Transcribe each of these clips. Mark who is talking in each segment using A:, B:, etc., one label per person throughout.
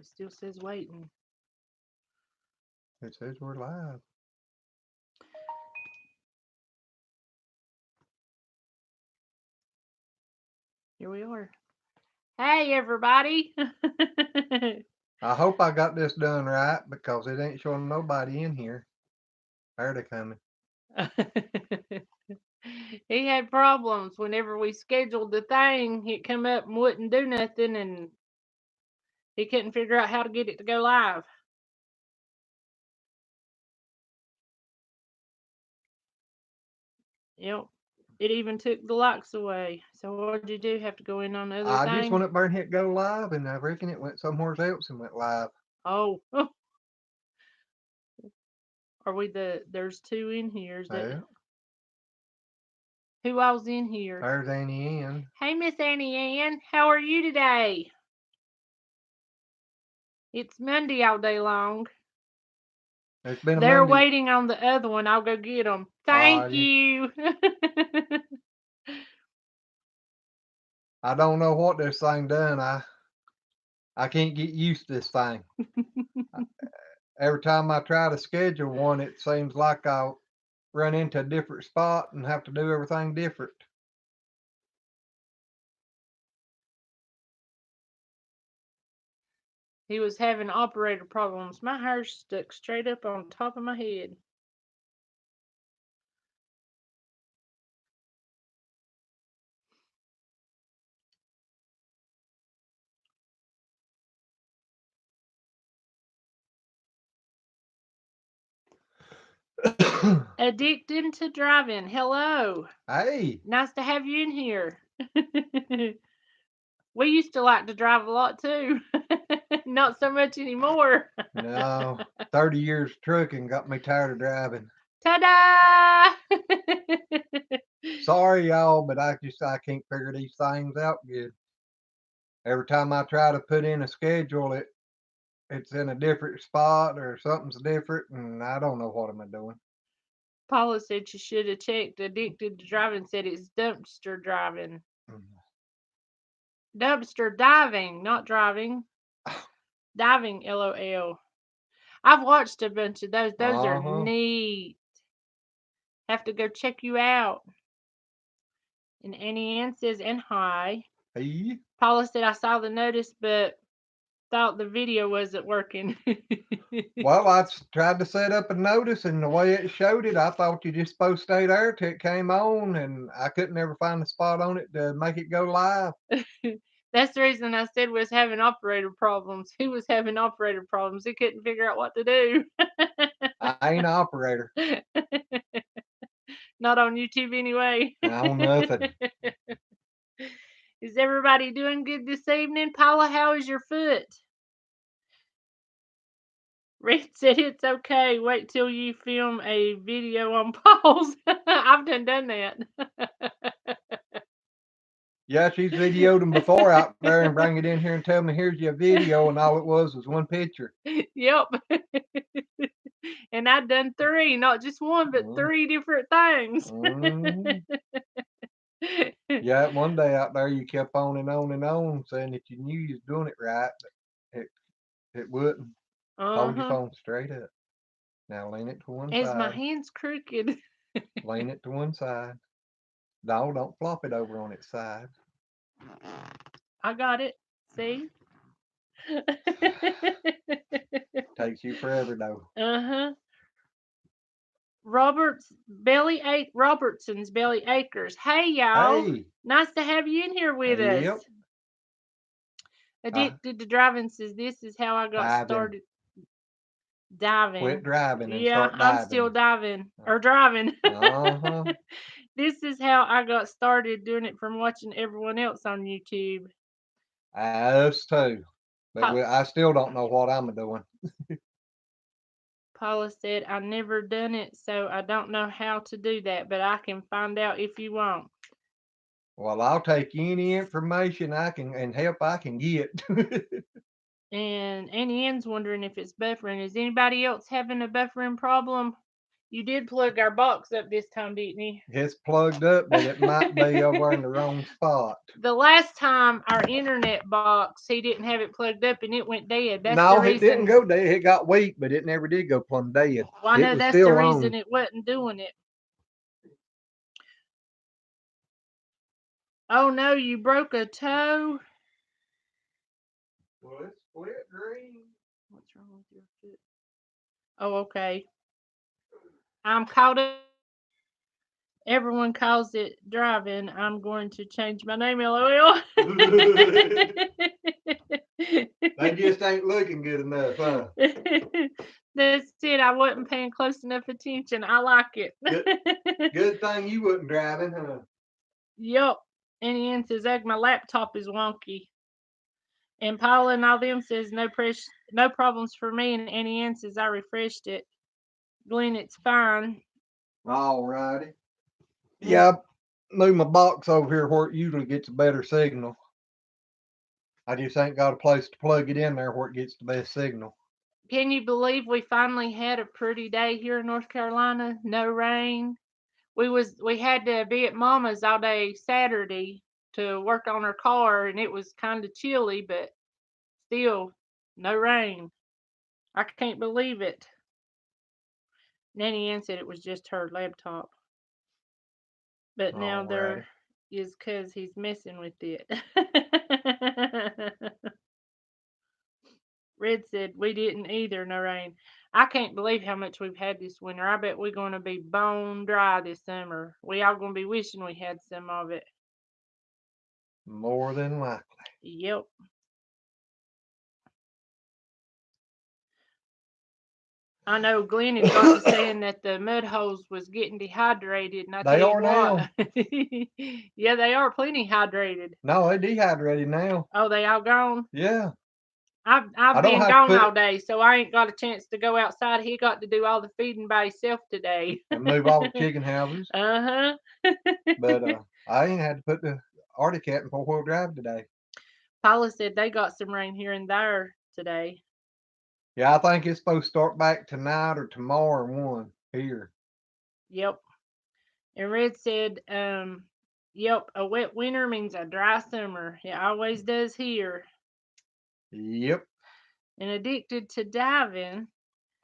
A: it still says waiting.
B: It says we're live.
A: Here we are. Hey, everybody.
B: I hope I got this done right because it ain't showing nobody in here. There they coming.
A: He had problems whenever we scheduled the thing. It come up and wouldn't do nothing, and he couldn't figure out how to get it to go live. Yep. It even took the locks away. So what'd you do? Have to go in on the other
B: I just
A: thing?
B: went up there and hit go live, and I reckon it went somewhere else and went live.
A: Oh. Are we there's two in here. Is that
B: Yeah,
A: who all's in here?
B: there's Annie Ann.
A: Hey, Miss Annie Ann, how are you today? It's Monday all day long.
B: It's been a
A: They're
B: Monday.
A: waiting on the other one. I'll go get them.
B: Uh,
A: Thank you.
B: I don't know what this thing done. I can't get used to this thing. Every time I try to schedule one, it seems like I'll run into a different spot and have to do everything different.
A: He was having operator problems. My hair's stuck straight up on top of my head. Addicted to driving. Hello.
B: Hey,
A: Nice to have you in here. We used to like to drive a lot too. Not so much anymore.
B: no, 30 years trucking got me tired of driving.
A: Ta-da!
B: Sorry, y'all, but I can't figure these things out good. Every time I try to put in a schedule, it's in a different spot or something's different, and I don't know what am I doing.
A: Paula said she should have checked addicted to driving, said it's dumpster driving. Dumpster diving, not driving. Diving, LOL. I've watched a bunch of those. Those are
B: Uh-huh.
A: neat. Have to go check you out. And Annie Ann says, and hi.
B: Hey.
A: Paula said, I saw the notice, but thought the video wasn't working.
B: Well, I tried to set up a notice, and the way it showed it, I thought you just supposed to stay there till it came on, and I couldn't ever find a spot on it to make it go live.
A: That's the reason I said was having operator problems. He was having operator problems. He couldn't figure out what to do.
B: I ain't an operator.
A: Not on YouTube anyway.
B: I own nothing.
A: Is everybody doing good this evening? Paula, how is your foot? Red said it's okay. Wait till you film a video on pause. I've done that.
B: Yeah, she's videoed them before out there and bring it in here and tell me here's your video, and all it was one picture.
A: Yep. And I've done 3, not just one, but 3 different things.
B: Yeah, one day out there you kept on and on and on saying that you knew you was doing it right, but it wouldn't. Hold your phone straight up. Now lean it to one
A: Is my
B: side.
A: hand's crooked?
B: Lean it to one side. No, don't flop it over on its side.
A: I got it. See?
B: Takes you forever though.
A: Uh-huh. Robertson's Belly Acres. Hey y'all.
B: Hey.
A: Nice to have you in here with us.
B: Yep.
A: Addicted to driving says this is how I got
B: Diving.
A: started diving.
B: Quit driving and
A: Yeah,
B: start diving.
A: I'm still diving or driving.
B: Uh-huh.
A: This is how I got started doing it from watching everyone else on YouTube.
B: Us too. But I still don't know what I'm doing.
A: Paula said, I never done it, so I don't know how to do that, but I can find out if you want.
B: Well, I'll take any information I can and help I can get.
A: And Annie Ann's wondering if it's buffering. Is anybody else having a buffering problem? You did plug our box up this time, didn't you?
B: It's plugged up, but it might be over in the wrong spot.
A: The last time our internet box, he didn't have it plugged up and it went dead. That's
B: No,
A: the
B: it didn't
A: reason.
B: go dead. It got weak, but it never did go plumb dead.
A: Well, I
B: It
A: know
B: was
A: that's the
B: still
A: reason
B: on.
A: it wasn't doing it. Oh no, you broke a toe.
B: Well, it's split green.
A: What's wrong with your foot? Oh, okay. I'm caught up. Everyone calls it driving. I'm going to change my name, LOL.
B: They just ain't looking good enough, huh?
A: That's it. I wasn't paying close enough attention. I like it.
B: Good thing you wasn't driving, huh?
A: Yup. And Ian says, "Egg, my laptop is wonky." And Paula and all them says, no problems for me. And Annie Ann says, I refreshed it. Glenn, it's fine.
B: All righty. Yeah, I moved my box over here where it usually gets a better signal. I just ain't got a place to plug it in there where it gets the best signal.
A: Can you believe we finally had a pretty day here in North Carolina? No rain. We had to be at Mama's all day Saturday to work on her car, and it was kind of chilly, but still no rain. I can't believe it. Nanny Ann said it was just her laptop. But now there is because he's messing with it. Red said we didn't either, no rain. I can't believe how much we've had this winter. I bet we're going to be bone dry this summer. We all going to be wishing we had some of it.
B: More than likely.
A: Yep. I know Glenn had got to saying that the mud holes was getting dehydrated, and I tell you what, yeah, they are plenty hydrated.
B: No, they dehydrated now.
A: Oh, they all gone?
B: Yeah.
A: I've been gone all day, so I ain't got a chance to go outside. He got to do all the feeding by himself today.
B: And move all the chicken houses.
A: Uh-huh.
B: But I ain't had to put the Arctic Cat in 4-wheel drive today.
A: Paula said they got some rain here and there today.
B: Yeah, I think it's supposed to start back tonight or tomorrow one here.
A: Yep. And Red said, yep, a wet winter means a dry summer. It always does here.
B: Yep.
A: And addicted to diving.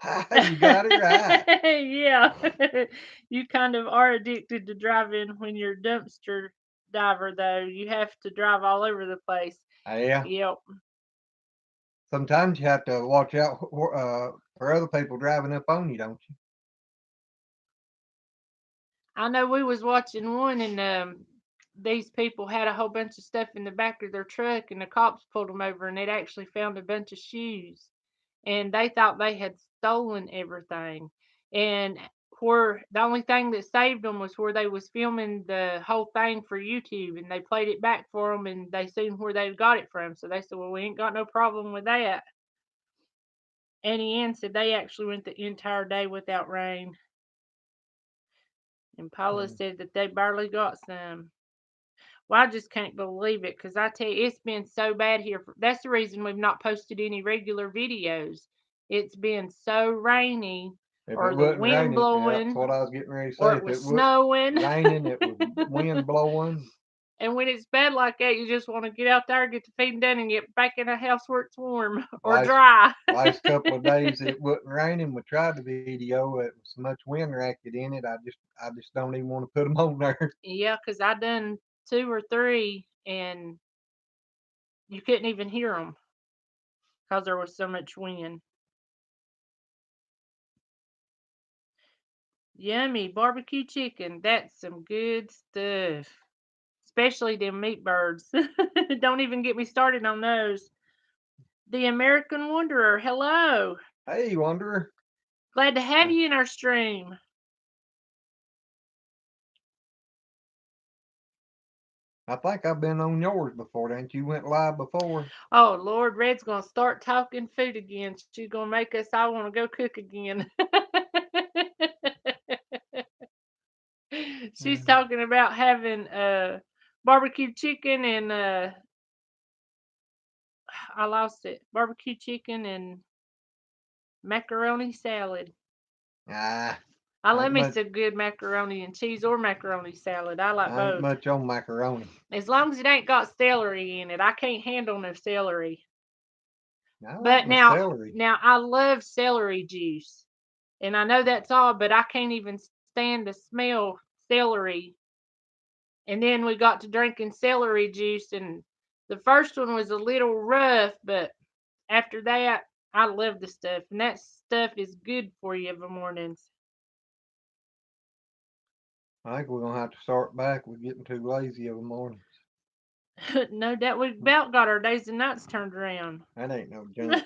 B: You got it right.
A: Yeah. You kind of are addicted to driving when you're a dumpster diver, though. You have to drive all over the place.
B: Yeah.
A: Yep.
B: Sometimes you have to watch out for other people driving up on you, don't you?
A: I know we was watching one, and these people had a whole bunch of stuff in the back of their truck, and the cops pulled them over, and they'd actually found a bunch of shoes, and they thought they had stolen everything. And where the only thing that saved them was where they was filming the whole thing for YouTube, and they played it back for them, and they seen where they got it from. So they said, well, we ain't got no problem with that. Annie Ann said they actually went the entire day without rain. And Paula said that they barely got some. Well, I just can't believe it, because I tell you, it's been so bad here. That's the reason we've not posted any regular videos. It's been so rainy, or the wind blowing,
B: that's what I was getting ready to say.
A: or it was snowing.
B: Raining, it was wind blowing.
A: And when it's bad like that, you just want to get out there, get the feeding done, and get back in a house where it's warm or dry.
B: Last couple of days it wasn't raining. We tried the video. It was so much wind racket in it. I just don't even want to put them on there.
A: Yeah, because I done 2 or 3, and you couldn't even hear them because there was so much wind. Yummy barbecue chicken. That's some good stuff. Especially them meat birds. Don't even get me started on those. The American Wanderer. Hello.
B: Hey, Wanderer.
A: Glad to have you in our stream.
B: I think I've been on yours before, didn't you? Went live before.
A: Oh, Lord, Red's going to start talking food again. She's going to make us all want to go cook again. She's talking about having barbecue chicken and I lost it. Barbecue chicken and macaroni salad.
B: Ah,
A: I love
B: Ain't
A: me
B: much,
A: some good macaroni and cheese or macaroni salad. I like
B: ain't
A: both.
B: much on macaroni.
A: As long as it ain't got celery in it. I can't handle no celery.
B: I like
A: But
B: my
A: now,
B: celery.
A: now I love celery juice. And I know that's all, but I can't even stand to smell celery. And then we got to drinking celery juice, and the first one was a little rough, but after that, I love the stuff. And that stuff is good for you in the mornings.
B: I think we're gonna have to start back. We're getting too lazy of a morning.
A: No doubt we've about got our days and nights turned around.
B: That ain't no junk.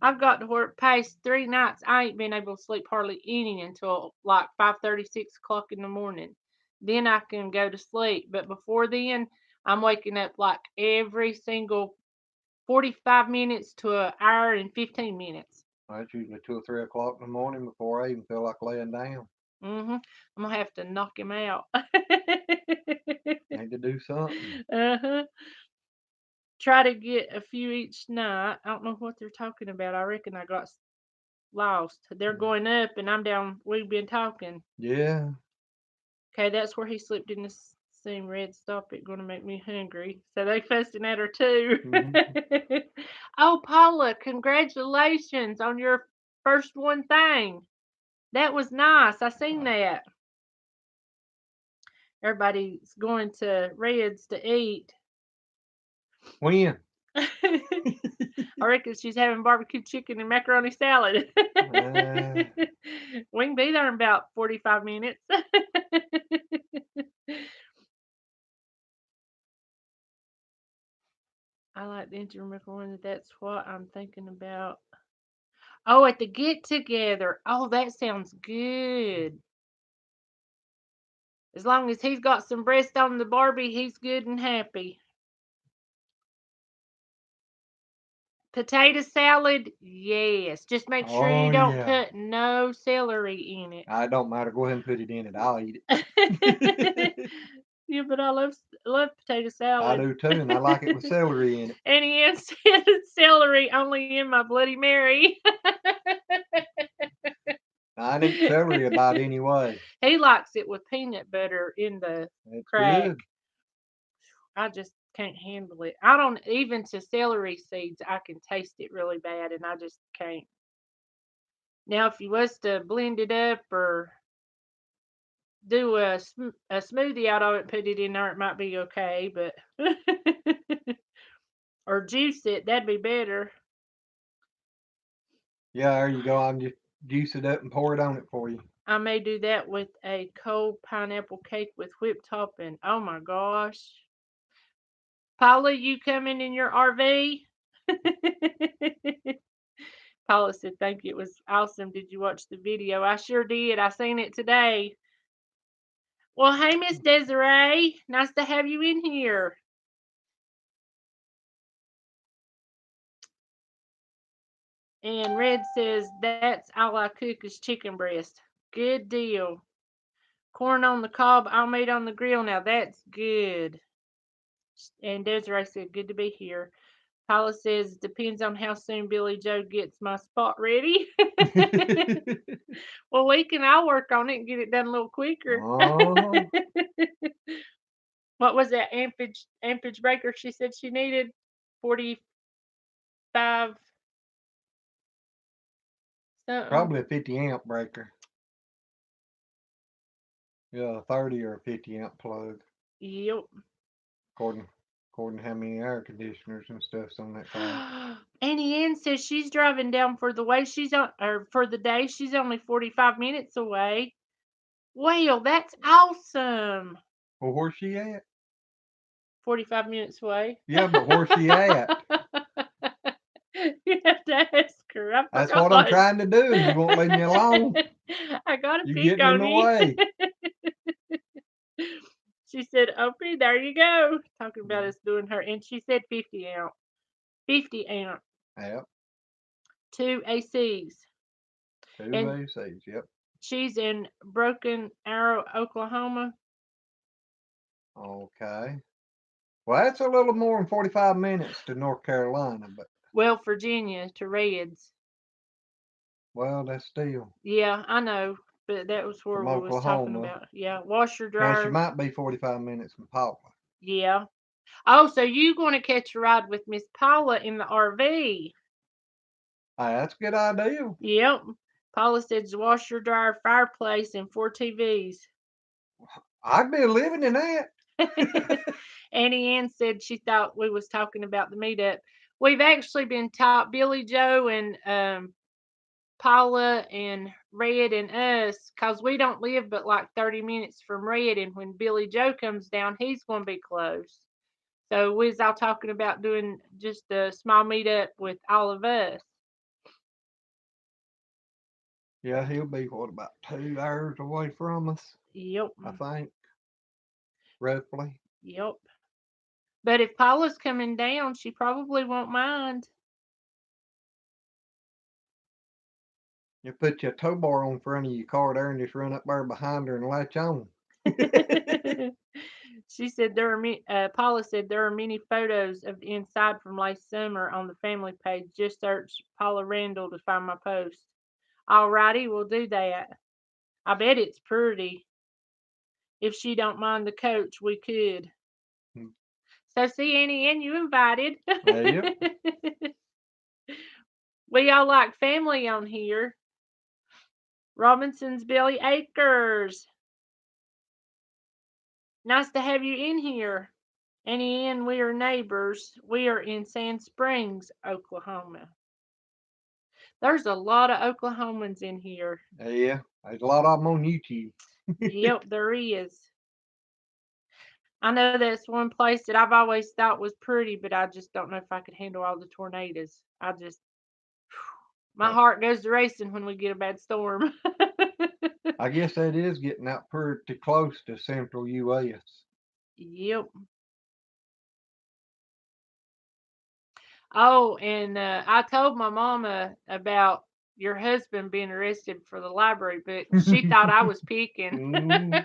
A: I've got to work past 3 nights. I ain't been able to sleep hardly any until like 5:30, 6 o'clock in the morning. Then I can go to sleep. But before then, I'm waking up like every single 45 minutes to an hour and 15 minutes.
B: That's usually 2 or 3 o'clock in the morning before I even feel like laying down.
A: I'm gonna have to knock him out.
B: Need to do something.
A: Uh-huh. Try to get a few each night. I don't know what they're talking about. I reckon I got lost. They're going up and I'm down. We've been talking.
B: Yeah.
A: Okay, that's where he slipped in the same red. Stop it. Gonna make me hungry. So they fussing at her too.
B: Mm-hmm.
A: Oh, Paula, congratulations on your first one thing. That was nice. I seen that. Everybody's going to Red's to eat.
B: When?
A: I reckon she's having barbecue chicken and macaroni salad. We can be there in about 45 minutes. I like the interim one. That's what I'm thinking about. Oh, at the get together. Oh, that sounds good. As long as he's got some breast on the Barbie, he's good and happy. Potato salad, yes. Just make sure you
B: Oh
A: don't
B: yeah.
A: put no celery in it.
B: I don't matter. Go ahead and put it in it. I'll eat it.
A: Yeah, but I love potato
B: I
A: salad.
B: do too, and I like it with celery in it.
A: And he said celery only in my Bloody Mary.
B: I eat celery about anyway.
A: He likes it with peanut butter in the
B: It's
A: crack.
B: good.
A: I just can't handle it. I don't even to celery seeds. I can taste it really bad, and I just can't. Now, if you was to blend it up or do a smoothie out of it, put it in there, it might be okay. But or juice it, that'd be better.
B: Yeah, there you go. I'm just juice it up and pour it on it for you.
A: I may do that with a cold pineapple cake with whipped topping. Oh my gosh. Paula, you coming in your RV? Paula said, thank you. It was awesome. Did you watch the video? I sure did. I seen it today. Well, hey, Miss Desiree. Nice to have you in here. And Red says, that's all I cook is chicken breast. Good deal. Corn on the cob, all made on the grill. Now that's good. And Desiree said, good to be here. Paula says, depends on how soon Billy Joe gets my spot ready. Well, I'll work on it and get it done a little quicker.
B: Oh,
A: What was that ampage breaker she said she needed? 45 something.
B: probably a 50 amp breaker. Yeah, a 30 or a 50 amp plug.
A: Yep.
B: According to how many air conditioners and stuff's on that car.
A: Annie Ann says she's driving down for the way she's on, or for the day. She's only 45 minutes away. Well, that's awesome.
B: Well, where's she at?
A: 45 minutes away.
B: Yeah, but where's she at?
A: You have to ask her. I
B: That's what I'm trying to do, and you won't leave me alone.
A: I gotta
B: You're
A: pick
B: getting in
A: on
B: the
A: you.
B: way.
A: She said, "Okay, there you go." Talking about us doing her, and she said 50 amp, 50 amp,
B: Yep.
A: 2 ACs,
B: Two
A: and
B: ACs. Yep.
A: she's in Broken Arrow, Oklahoma.
B: Okay. Well, that's a little more than 45 minutes to North Carolina, but
A: Well, Virginia to Reds.
B: well, that's still.
A: Yeah, I know, but that was where
B: from
A: we was talking
B: Oklahoma.
A: about. Yeah, washer
B: Now she
A: dryer.
B: might be 45 minutes from Paula.
A: Yeah. Oh, so you going to catch a ride with Miss Paula in the RV?
B: Hey, that's a good idea.
A: Yep. Paula said the washer, dryer, fireplace, and 4 TVs.
B: I'd be living in that.
A: Annie Ann said she thought we was talking about the meetup. We've actually been taught Billy Joe and Paula and Red and us, cause we don't live but like 30 minutes from Red, and when Billy Joe comes down, he's going to be close. So we was all talking about doing just a small meetup with all of us.
B: Yeah, he'll be what, about 2 hours away from us,
A: Yep.
B: I think, roughly.
A: Yep. But if Paula's coming down, she probably won't mind.
B: You put your tow bar on front of your car there and just run up there behind her and latch on.
A: She said Paula said there are many photos of the inside from last summer on the family page. Just search Paula Randall to find my post. Alrighty, we'll do that. I bet it's pretty. If she don't mind the coach, we could.
B: Hmm.
A: So see, Annie Ann, you invited.
B: Yep.
A: We all like family on here. Robinson's Billy Akers. Nice to have you in here. Annie Ann, we are neighbors. We are in Sand Springs, Oklahoma. There's a lot of Oklahomans in here.
B: Yeah, there's a lot of them on YouTube.
A: Yep, there is. I know that's one place that I've always thought was pretty, but I just don't know if I could handle all the tornadoes. My heart goes to racing when we get a bad storm.
B: I guess that is getting out pretty close to central US.
A: Yep. Oh, and I told my mama about your husband being arrested for the library book. She thought I was peeking.
B: Mm,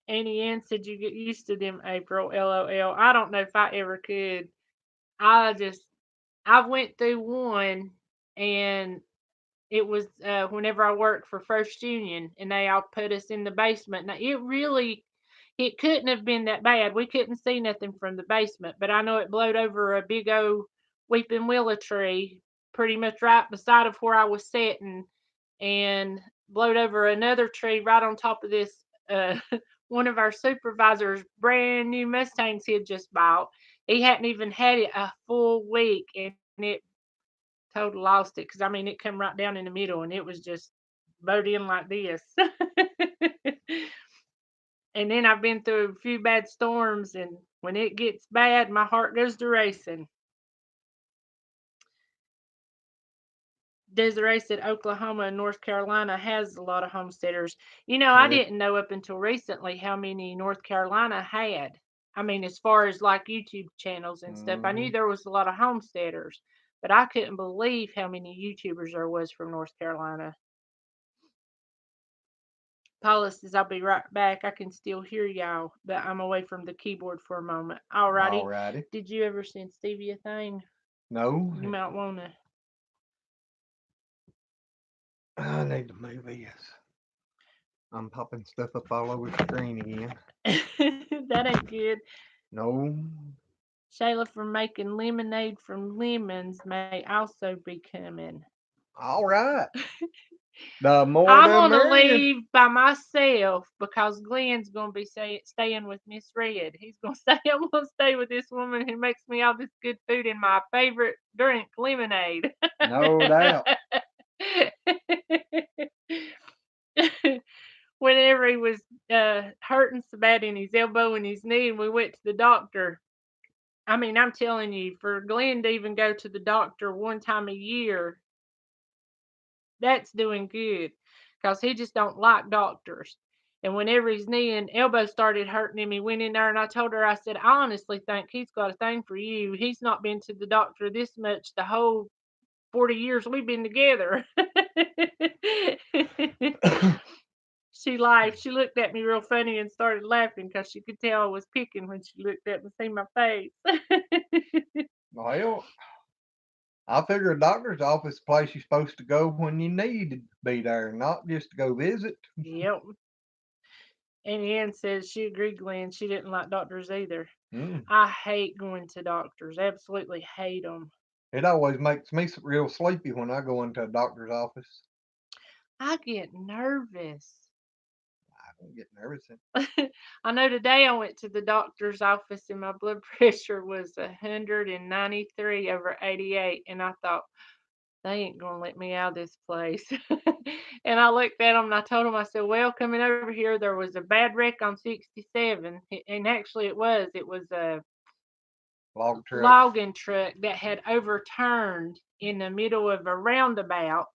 A: Annie Ann said you get used to them, April. LOL. I don't know if I ever could. I just, I went through one, and it was whenever I worked for First Union, and they all put us in the basement. Now, it couldn't have been that bad. We couldn't see nothing from the basement, but I know it blowed over a big old weeping willow tree, pretty much right beside of where I was sitting, and blowed over another tree right on top of this. One of our supervisors' brand new Mustangs he had just bought. He hadn't even had it a full week, and it total lost it, because I mean it come right down in the middle, and it was just bowed in like this. And then I've been through a few bad storms, and when it gets bad, my heart goes to racing. Desiree said Oklahoma and North Carolina has a lot of homesteaders. I
B: yeah.
A: didn't know up until recently how many North Carolina had. I mean, as far as like YouTube channels and stuff, I knew
B: Mhm.
A: there was a lot of homesteaders, but I couldn't believe how many YouTubers there was from North Carolina. Paula says, I'll be right back. I can still hear y'all, but I'm away from the keyboard for a moment. Alrighty.
B: Alrighty.
A: Did you ever send Stevie a thing?
B: No,
A: You might want
B: I need to move this. I'm popping stuff up all over the screen again.
A: to. That ain't good.
B: No.
A: Shayla from making lemonade from lemons may also be coming.
B: All right. The more
A: I'm
B: the
A: gonna
B: merrier.
A: leave by myself because Glenn's gonna be staying with Miss Red. He's gonna say I'm gonna stay with this woman who makes me all this good food and my favorite drink, lemonade.
B: No doubt.
A: Whenever he was hurting so bad in his elbow and his knee, and we went to the doctor. I mean, I'm telling you, for Glenn to even go to the doctor one time a year, that's doing good, because he just don't like doctors. And whenever his knee and elbow started hurting him, he went in there, and I told her, I said, I honestly think he's got a thing for you. He's not been to the doctor this much the whole 40 years we've been together. She laughed. She looked at me real funny and started laughing because she could tell I was picking when she looked at me and see my face.
B: Well, I figure a doctor's office is a place you're supposed to go when you need to be there, not just to go visit.
A: Yep. And Ann says she agreed, Glenn. She didn't like doctors either.
B: Mm.
A: I hate going to doctors. Absolutely hate them.
B: It always makes me real sleepy when I go into a doctor's office.
A: I get nervous.
B: I don't get nervous.
A: I know today I went to the doctor's office and my blood pressure was 193 over 88. And I thought, they ain't going to let me out of this place. And I looked at them and I told them, I said, well, coming over here, there was a bad wreck on 67. And actually, it was. It was a
B: Log truck.
A: logging truck that had overturned in the middle of a roundabout.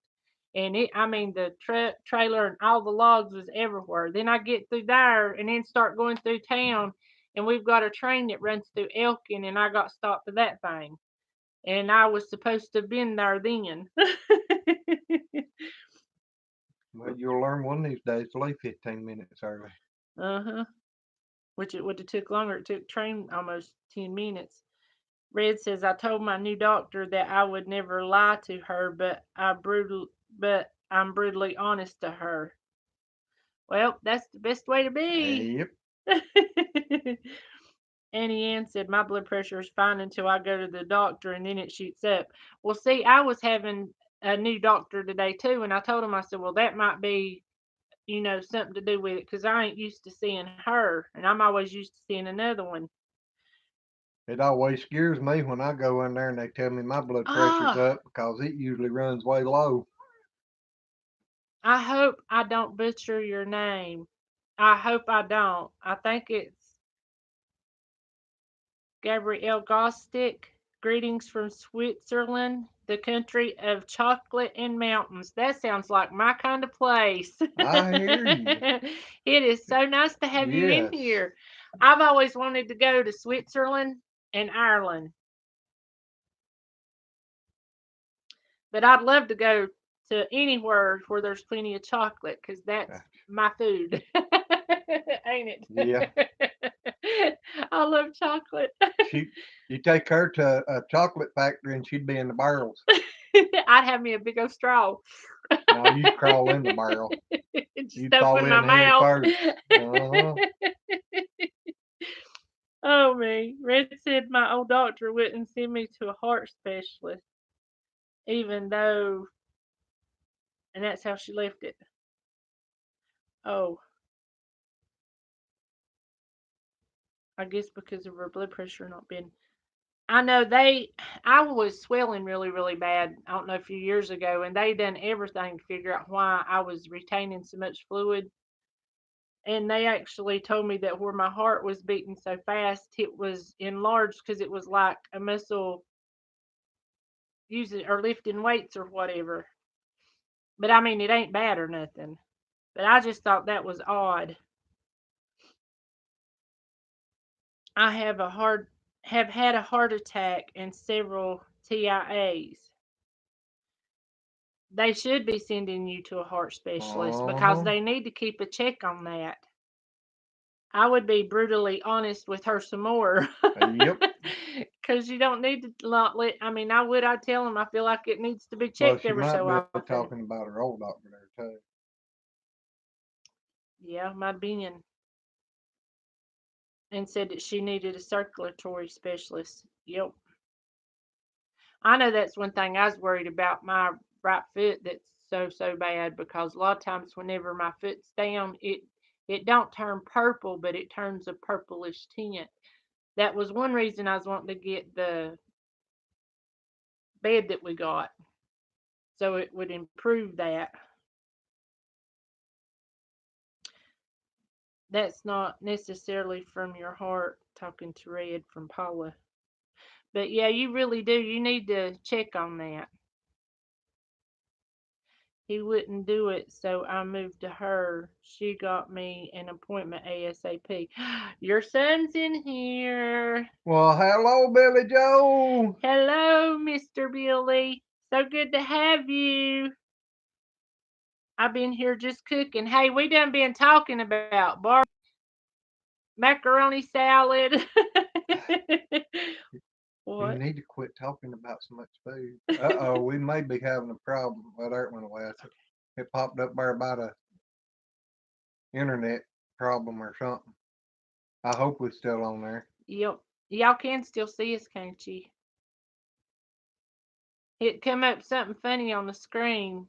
A: And the truck, trailer, and all the logs was everywhere. Then I get through there and then start going through town. And we've got a train that runs through Elkin, and I got stopped at that thing. And I was supposed to have been there then.
B: Well, you'll learn one of these days to leave 15 minutes early.
A: Uh-huh. Which it would have took longer. It took train almost 10 minutes. Red says, I told my new doctor that I would never lie to her, but I'm brutally honest to her. Well, that's the best way to be.
B: Yep.
A: Annie Ann said, my blood pressure is fine until I go to the doctor and then it shoots up. Well, see, I was having a new doctor today too, and I told him, I said, well, that might be, something to do with it because I ain't used to seeing her, and I'm always used to seeing another one.
B: It always scares me when I go in there and they tell me my blood pressure's
A: Ah,
B: up because it usually runs way low.
A: I hope I don't butcher your name. I hope I don't. I think it's Gabrielle Gostick. Greetings from Switzerland, the country of chocolate and mountains. That sounds like my kind of place.
B: I hear you.
A: It is so nice to have you in
B: Yes.
A: here. I've always wanted to go to Switzerland and Ireland, but I'd love to go to anywhere where there's plenty of chocolate because that's my food. Ain't it?
B: Yeah.
A: I love chocolate.
B: You take her to a chocolate factory and she'd be in the barrels.
A: I'd have me a big old straw.
B: No, you crawl in the barrel.
A: Just
B: You'd
A: stuff
B: fall
A: in
B: in
A: my
B: head
A: mouth.
B: first. Uh-huh.
A: Oh me. Red said my old doctor wouldn't send me to a heart specialist, even though, and that's how she left it. Oh, I guess because of her blood pressure not being. I know I was swelling really, really bad, I don't know, a few years ago, and they done everything to figure out why I was retaining so much fluid. And they actually told me that where my heart was beating so fast, it was enlarged because it was like a muscle using or lifting weights or whatever. But I mean, it ain't bad or nothing. But I just thought that was odd. I have had a heart attack and several TIAs. They should be sending you to a heart specialist because
B: Uh-huh.
A: they need to keep a check on that. I would be brutally honest with her some more.
B: Yep.
A: Because you don't need to not let, I'd tell them I feel like it needs to be
B: Well,
A: checked
B: she
A: every
B: might
A: so
B: be
A: often.
B: talking about her old doctor there too.
A: Yeah, my being. And said that she needed a circulatory specialist. Yep. I know that's one thing I was worried about my right foot that's so bad because a lot of times whenever my foot's down, it don't turn purple, but it turns a purplish tint. That was one reason I was wanting to get the bed that we got. So it would improve that. That's not necessarily from your heart, talking to Red from Paula. But yeah, you really do. You need to check on that. He wouldn't do it, so I moved to her. She got me an appointment ASAP. Your son's in here.
B: Well, hello, Billy Joe.
A: Hello, Mr. Billy. So good to have you. I've been here just cooking. Hey, we done been talking about macaroni salad.
B: You
A: what?
B: need to quit talking about so much food. Uh-oh, we may be having a problem. Well, there it went away. It popped up there about a internet problem or something. I hope we're still on there.
A: Yep. Y'all can still see us, can't you? It come up something funny on the screen.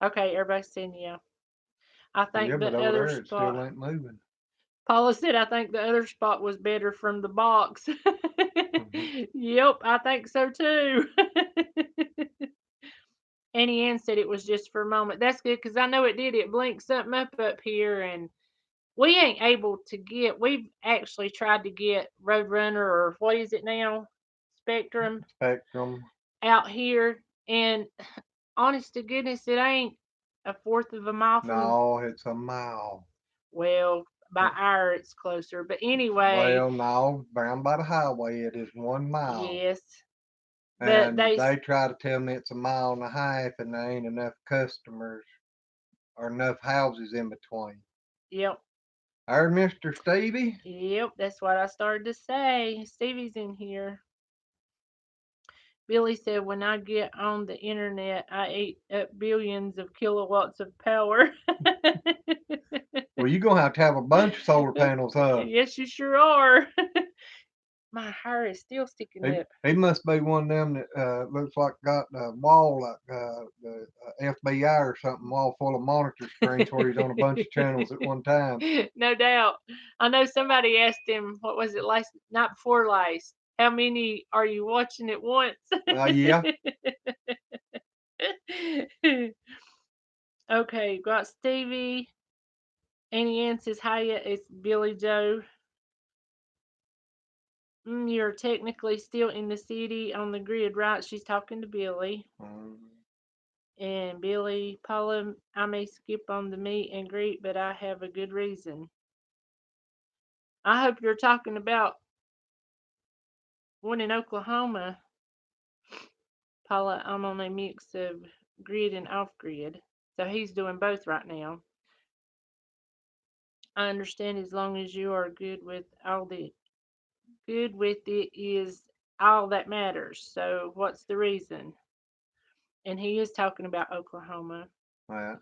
A: Okay, everybody's seeing you. I
B: Yeah,
A: think
B: but
A: the
B: over
A: other
B: there it still
A: spot.
B: ain't moving.
A: Paula said, I think the other spot was better from the box.
B: Mhm.
A: Yep, I think so too. Annie Ann said it was just for a moment. That's good because I know it did. It blinked something up here, and we ain't able to get. We've actually tried to get Roadrunner or what is it now, Spectrum
B: Spectrum.
A: out here, and honest to goodness, it ain't a fourth of a mile from.
B: No, it's a mile.
A: Well, by hour it's closer, but anyway,
B: Well, no, down by the highway it is 1 mile.
A: yes. But
B: And they try to tell me it's a mile and a half and there ain't enough customers or enough houses in between.
A: Yep,
B: Our Mr. Stevie.
A: yep, that's what I started to say. Stevie's in here. Billy said, when I get on the internet, I eat up billions of kilowatts of power.
B: Well, you're gonna have a bunch of solar panels up.
A: Yes, you sure are. My hair is still sticking up.
B: He must be one of them that looks like got a wall like the FBI or something, wall full of monitor screens where he's on a bunch of channels at one time.
A: No doubt. I know somebody asked him, what was it, last night before last? How many are you watching at once?
B: Yeah.
A: Okay, got Stevie. Annie Ann says, hiya, it's Billy Joe. You're technically still in the city on the grid, right? She's talking to Billy.
B: Mm.
A: And Billy, Paula, I may skip on the meet and greet, but I have a good reason. I hope you're talking about one in Oklahoma. Paula, I'm on a mix of grid and off grid. So he's doing both right now. I understand as long as you are good with it is all that matters. So what's the reason? And he is talking about Oklahoma.
B: Yeah.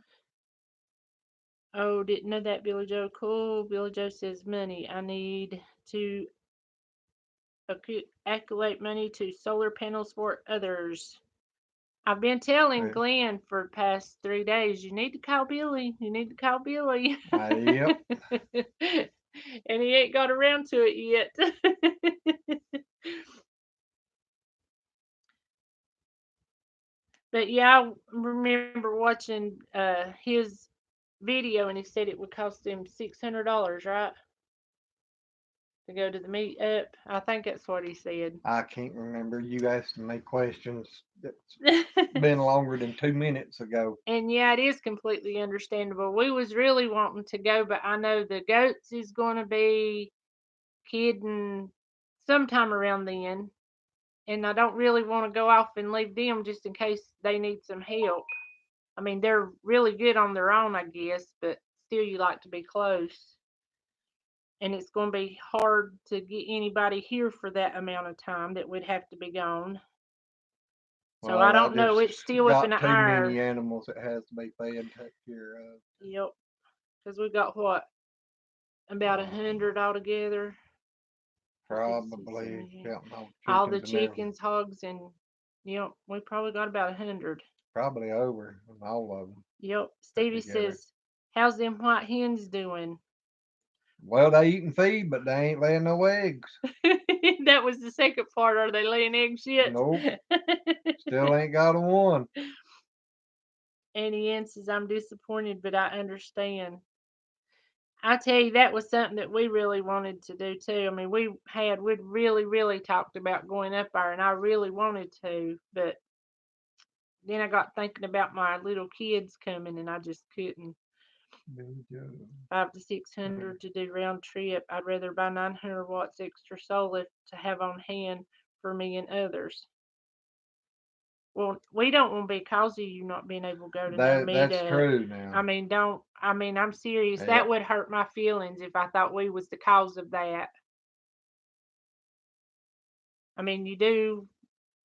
A: Oh, didn't know that, Billy Joe. Cool. Billy Joe says money. I need to accumulate money to solar panels for others. I've been telling
B: Yeah.
A: Glenn for the past 3 days, you need to call Billy. You need to call Billy.
B: Yep.
A: And he ain't got around to it yet. But yeah, I remember watching his video, and he said it would cost him $600, right? To go to the meetup. I think that's what he said.
B: I can't remember. You asking me questions that's been longer than 2 minutes ago.
A: And yeah, it is completely understandable. We was really wanting to go, but I know the goats is going to be kidding sometime around then. And I don't really want to go off and leave them just in case they need some help. I mean, they're really good on their own, I guess, but still, you like to be close. And it's going to be hard to get anybody here for that amount of time that would have to be gone. So I
B: Well, I
A: don't know.
B: just
A: It's still within
B: got
A: an
B: too many
A: hour.
B: animals that has to be fed and taken care of.
A: Yep. Because we got what? About 100 altogether.
B: Probably counting
A: All the
B: chickens and everything.
A: chickens, hogs, and yep, we probably got about 100.
B: Probably over all of them.
A: Yep. Stevie
B: Together.
A: says, how's them white hens doing?
B: Well, they eating feed, but they ain't laying no eggs.
A: That was the second part. Are they laying eggs yet?
B: Nope. Still ain't got a one.
A: Annie Ann says, I'm disappointed, but I understand. I tell you, that was something that we really wanted to do too. I mean, we'd really, really talked about going up there, and I really wanted to, but then I got thinking about my little kids coming, and I just couldn't. 5 to 600 to do round trip. I'd rather buy 900 watts extra solar to have on hand for me and others. Well, we don't want to be cause of you not being able to go to no
B: That's
A: meetup.
B: true now.
A: I mean, I'm serious.
B: Yep.
A: That would hurt my feelings if I thought we was the cause of that. I mean, you do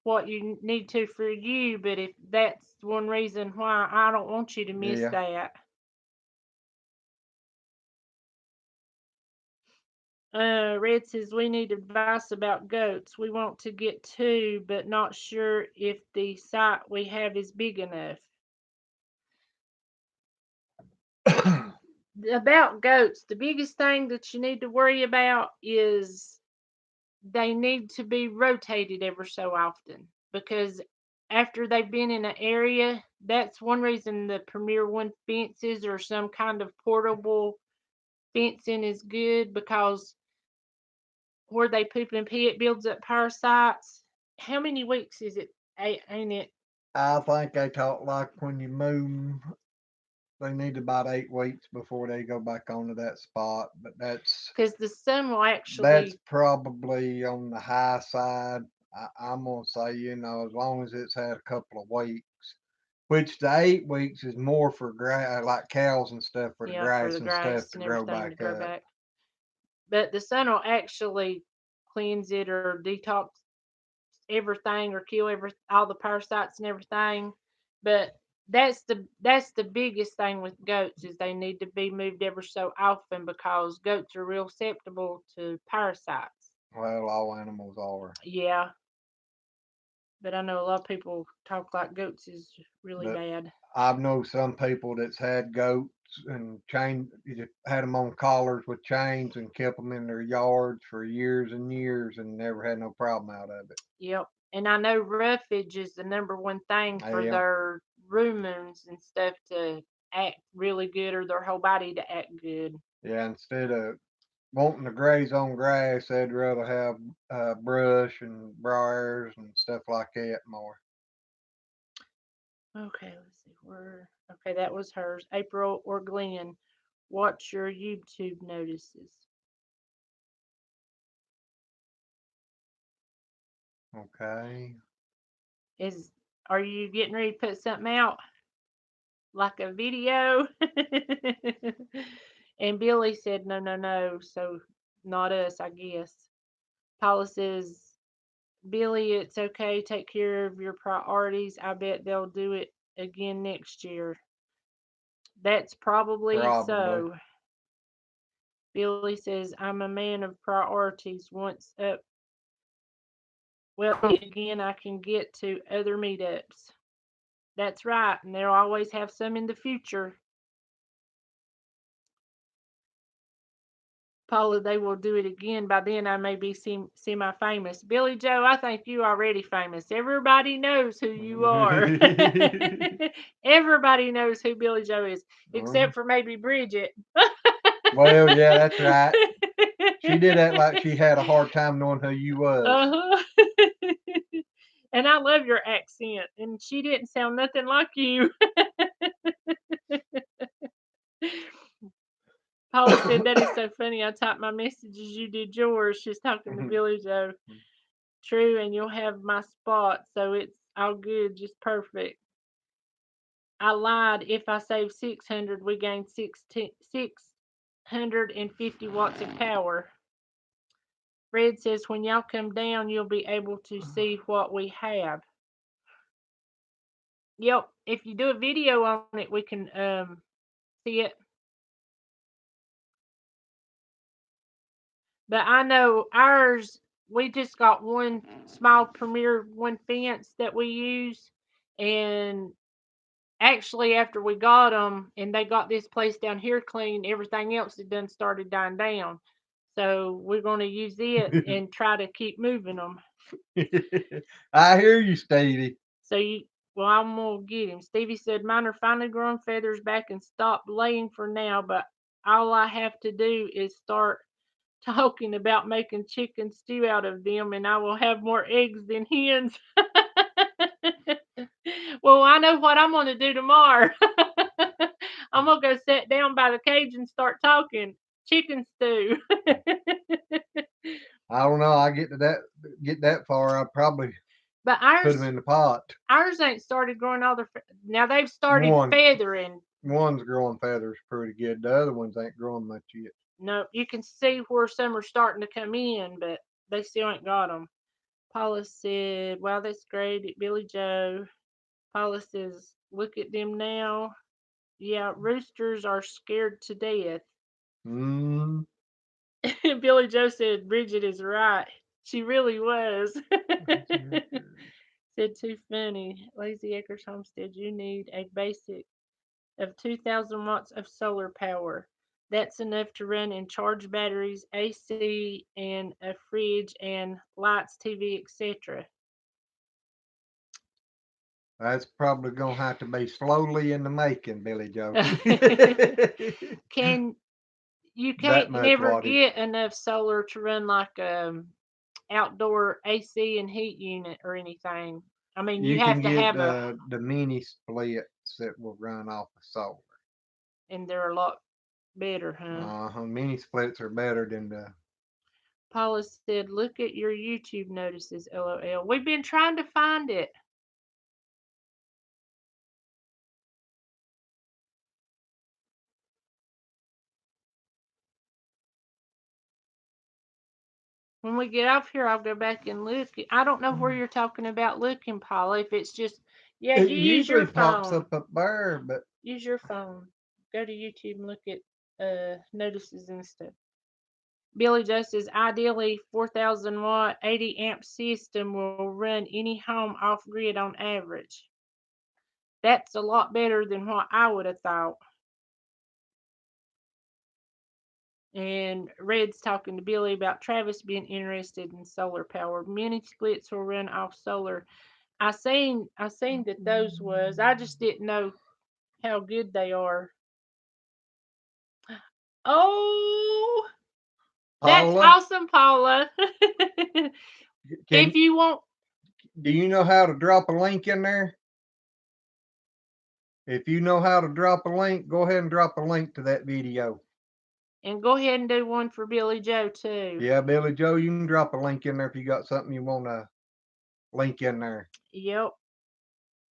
A: what you need to for you, but if that's one reason why, I don't want you to miss
B: Yeah.
A: that. Red says we need advice about goats. We want to get two, but not sure if the site we have is big enough. About goats, the biggest thing that you need to worry about is they need to be rotated ever so often, because after they've been in an area, that's one reason the Premier One fences or some kind of portable fencing is good, because where they poop and pee, it builds up parasites. How many weeks is it? Ain't it?
B: I think they talk like when you move, they need about 8 weeks before they go back onto that spot. But
A: Because the sun will
B: that's
A: actually,
B: probably on the high side. I'm gonna say, as long as it's had a couple of weeks, which the 8 weeks is more for grass, like cows and stuff, for the
A: yeah, for
B: grass
A: the
B: and stuff
A: grass
B: to
A: and
B: grow
A: everything to
B: back
A: grow
B: up.
A: back. But the sun will actually cleanse it or detox everything or kill all the parasites and everything. But that's the biggest thing with goats is they need to be moved ever so often, because goats are real susceptible to parasites.
B: Well, all animals are,
A: Yeah, but I know a lot of people talk like goats is really
B: but
A: bad.
B: I've known some people that's had goats and you just had them on collars with chains and kept them in their yards for years and years and never had no problem out of it.
A: Yep. And I know roughage is the number one thing for
B: Yeah,
A: their rumens and stuff to act really good, or their whole body to act good.
B: yeah. Instead of wanting to graze on grass, they'd rather have brush and briars and stuff like that more.
A: Okay, let's see where. Okay, that was hers. April or Glenn, what's your YouTube notices?
B: Okay.
A: Is Are you getting ready to put something out like a video? And Billy said no, no, no. So not us, I guess. Paula says, Billy, it's okay. Take care of your priorities. I bet they'll do it again next year. That's probably
B: Probably.
A: so. Billy says, I'm a man of priorities. Once up, well, again, I can get to other meetups. That's right. And they'll always have some in the future. Paula, they will do it again. By then, I may be semi famous. Billy Joe, I think you already famous. Everybody knows who you are. Everybody knows who Billy Joe is,
B: Mhm.
A: except for maybe Bridget.
B: Well, yeah, that's right. She did act like she had a hard time knowing who you was.
A: Uh-huh. And I love your accent, and she didn't sound nothing like you. Paula said, that is so funny. I typed my messages, you did yours. She's talking to Billy Joe. True, and you'll have my spot, so it's all good, just perfect. I lied. If I save 600, we gain 650 watts of power. Fred says, when y'all come down, you'll be able to see what we have. Yep, if you do a video on it, we can see it. But I know ours, we just got one small Premier One fence that we use. And actually, after we got them and they got this place down here clean, everything else had done started dying down. So we're going to use it and try to keep moving them.
B: I hear you, Stevie.
A: So well, I'm gonna get him. Stevie said mine are finally growing feathers back and stopped laying for now, but all I have to do is start talking about making chicken stew out of them, and I will have more eggs than hens. Well, I know what I'm gonna do tomorrow. I'm gonna go sit down by the cage and start talking chicken stew.
B: I don't know. I get that far. I probably
A: But
B: put them in the pot.
A: ours ain't started growing all their. Now they've started
B: One
A: feathering.
B: one's growing feathers pretty good. The other ones ain't growing much yet.
A: No, you can see where some are starting to come in, but they still ain't got them. Paula said, wow, that's great. Billy Joe. Paula says, look at them now. Yeah, roosters are scared to death.
B: Mm.
A: Billy Joe said, Bridget is right. She really was. Said, too funny. Lazy Acres Homestead, you need a basic of 2,000 watts of solar power. That's enough to run and charge batteries, AC, and a fridge, and lights, TV, etc.
B: That's probably gonna have to be slowly in the making, Billy Joe.
A: Can you
B: That
A: can't
B: much
A: never
B: wattage.
A: get enough solar to run like outdoor AC and heat unit or anything. I mean, you
B: You
A: have
B: can
A: to
B: get
A: have
B: the mini splits that will run off of solar.
A: and they're a lot better, huh?
B: Mini splits are better than the.
A: Paula said, "Look at your YouTube notices, LOL." We've been trying to find it. When we get off here, I'll go back and look. I don't know where you're talking about looking, Paula. If it's just, yeah,
B: It
A: you use
B: usually
A: your
B: pops
A: phone.
B: up there, but
A: Use your phone. Go to YouTube and look at notices and stuff. Billy Joe says, ideally, 4,000 watt, 80 amp system will run any home off grid on average. That's a lot better than what I would have thought. And Red's talking to Billy about Travis being interested in solar power. Mini splits will run off solar. I seen that those was. I just didn't know how good they are. Oh, that's
B: Paula,
A: awesome, Paula.
B: can
A: If you want,
B: do you know how to drop a link in there? If you know how to drop a link, go ahead and drop a link to that video.
A: and go ahead and do one for Billy Joe too.
B: Yeah, Billy Joe, you can drop a link in there if you got something you want to link in there.
A: Yep,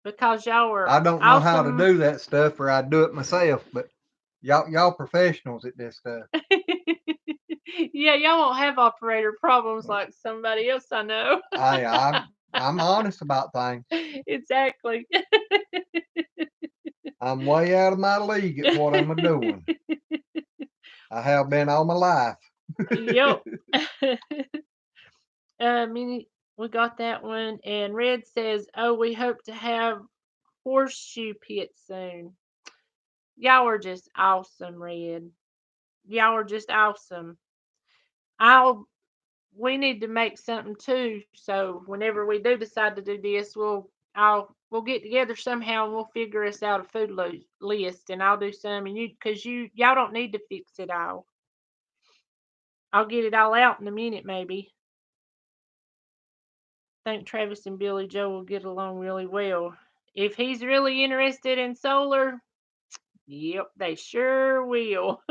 A: because y'all are
B: I don't know how to
A: awesome.
B: do that stuff, or I'd do it myself. But y'all professionals at this stuff.
A: Yeah, y'all won't have operator problems like somebody else I know.
B: I'm honest about things.
A: Exactly.
B: I'm way out of my league at what I'm doing. I have been all my life.
A: Yep. Mini, we got that one. And Red says, "Oh, we hope to have horseshoe pit soon." Y'all are just awesome, Red. Y'all are just awesome. I'll. We need to make something too. So whenever we do decide to do this, we'll get together somehow and we'll figure us out a food list. And I'll do some, and because y'all don't need to fix it all. I'll get it all out in a minute, maybe. I think Travis and Billy Joe will get along really well. If he's really interested in solar, yep, they sure will.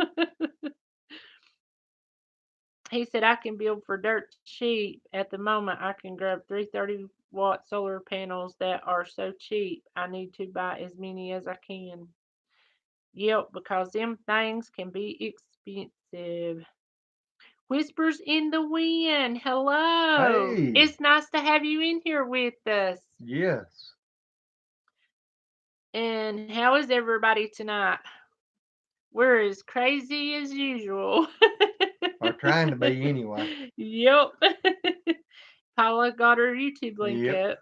A: He said, I can build for dirt cheap. At the moment, I can grab 330-watt solar panels that are so cheap. I need to buy as many as I can. Yep, because them things can be expensive. Whispers in the wind. Hello.
B: Hey,
A: It's nice to have you in here with us.
B: yes.
A: And how is everybody tonight? We're as crazy as usual.
B: Or trying to be anyway.
A: Yep. Paula got her YouTube link
B: Yep.
A: up.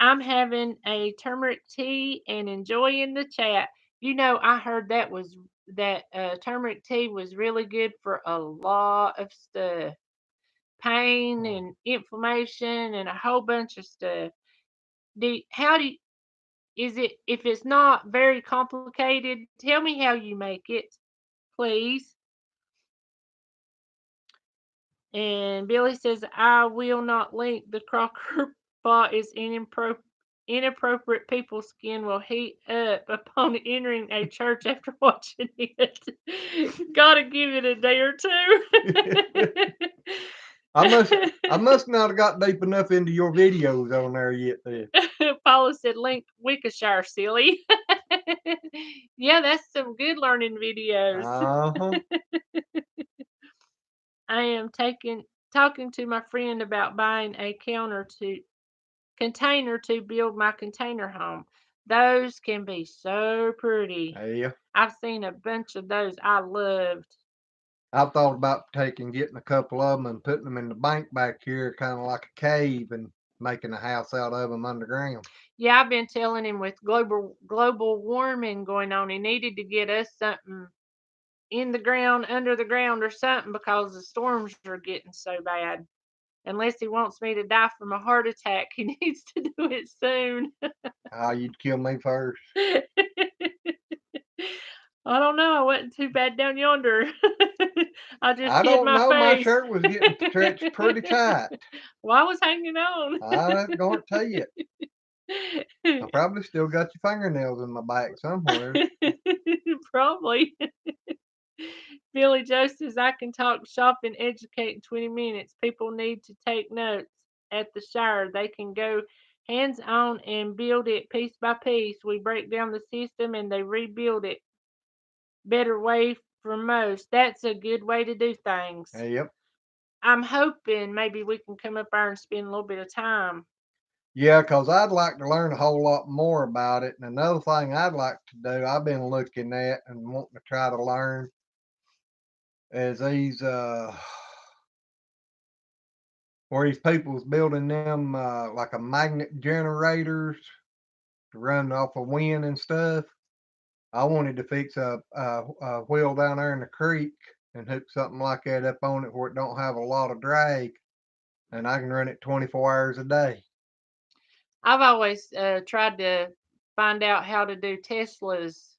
A: I'm having a turmeric tea and enjoying the chat. I heard that turmeric tea was really good for a lot of stuff, pain and inflammation and a whole bunch of stuff. How do you, is it if it's not very complicated? Tell me how you make it, please. And Billy says, I will not link. The crocker pot is inappropriate. People's skin will heat up upon entering a church after watching it. Gotta give it a day or two.
B: I must not have got deep enough into your videos on there yet then.
A: Paula said, link Wickershire, silly. Yeah, that's some good learning videos.
B: Uh-huh.
A: I am taking talking to my friend about buying a container to build my container home. Those can be so pretty.
B: Yeah.
A: I've seen a bunch of those I loved.
B: I've thought about getting a couple of them and putting them in the bank back here, kind of like a cave, and making a house out of them underground.
A: Yeah, I've been telling him with global warming going on, he needed to get us something in the ground, under the ground, or something because the storms are getting so bad. Unless he wants me to die from a heart attack, he needs to do it soon.
B: Ah, you'd kill me first.
A: I don't know. I wasn't too bad down yonder. I just
B: I
A: hid
B: don't
A: my
B: know. My
A: face.
B: shirt was getting stretched pretty tight.
A: Well, I was hanging on.
B: I'm going to tell you. I probably still got your fingernails in my back somewhere.
A: Probably. Billy Joe says I can talk shop and educate in 20 minutes. People need to take notes at the Shire. They can go hands on and build it piece by piece. We break down the system and they rebuild it. Better way for most. That's a good way to do things.
B: Yep.
A: I'm hoping maybe we can come up there and spend a little bit of time.
B: Yeah, because I'd like to learn a whole lot more about it. And another thing I'd like to do, I've been looking at and wanting to try to learn, is these where these people's building them like a magnet generators to run off of wind and stuff. I wanted to fix a wheel down there in the creek and hook something like that up on it where it don't have a lot of drag, and I can run it 24 hours a day.
A: I've always tried to find out how to do Tesla's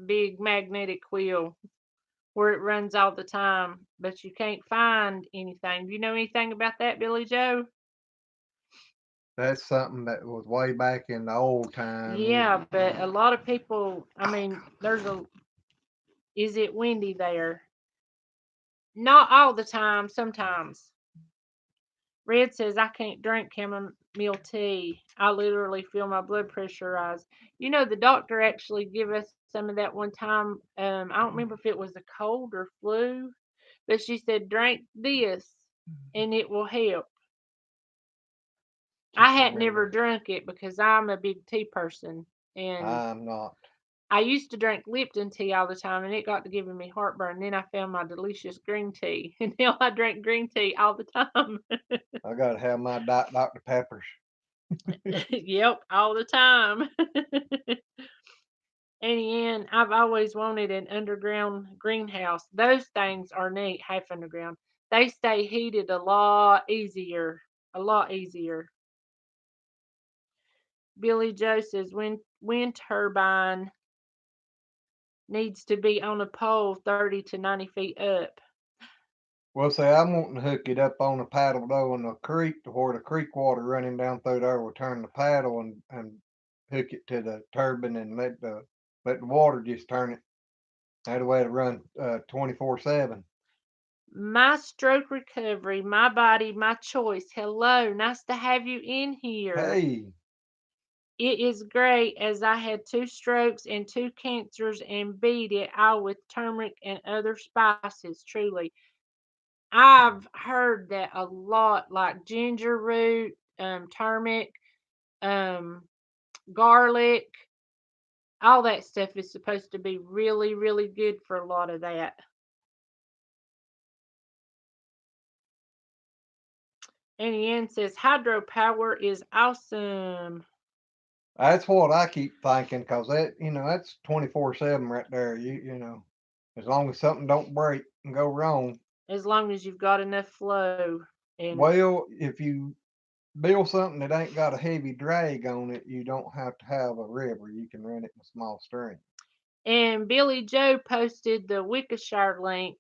A: big magnetic wheel where it runs all the time, but you can't find anything. Do you know anything about that, Billy Joe?
B: That's something that was way back in the old time.
A: Yeah, but a lot of people, I mean, is it windy there? Not all the time, sometimes. Red says, I can't drink chamomile tea. I literally feel my blood pressure rise. You know, the doctor actually gave us some of that one time. I don't remember if it was a cold or flu, but she said, drink this and it will help. I hadn't never drunk it because I'm a big tea person. And
B: I'm not.
A: I used to drink Lipton tea all the time and it got to giving me heartburn. Then I found my delicious green tea and now I drink green tea all the time.
B: I gotta have my Dr. Peppers.
A: Yep, all the time. And I've always wanted an underground greenhouse. Those things are neat, half underground. They stay heated a lot easier. A lot easier. Billy Joe says wind turbine needs to be on a pole 30 to 90 feet up.
B: Well, say I'm wanting to hook it up on a paddle though in the creek to where the creek water running down through there will turn the paddle and hook it to the turbine and let the water just turn it. That way to run 24/7.
A: My stroke recovery, my body, my choice. Hello, nice to have you in here.
B: Hey,
A: It is great as I had 2 strokes and 2 cancers and beat it all with turmeric and other spices. Truly, I've heard that a lot, like ginger root, turmeric, um, garlic, all that stuff is supposed to be really, really good for a lot of that. Annie Ann says hydropower is awesome.
B: that's what I keep thinking because that's 24/7 right there. As long as something don't break and go wrong.
A: As long as you've got enough flow. And
B: Well, if you build something that ain't got a heavy drag on it, you don't have to have a river. You can run it in a small stream.
A: and Billy Joe posted the Wikishire link.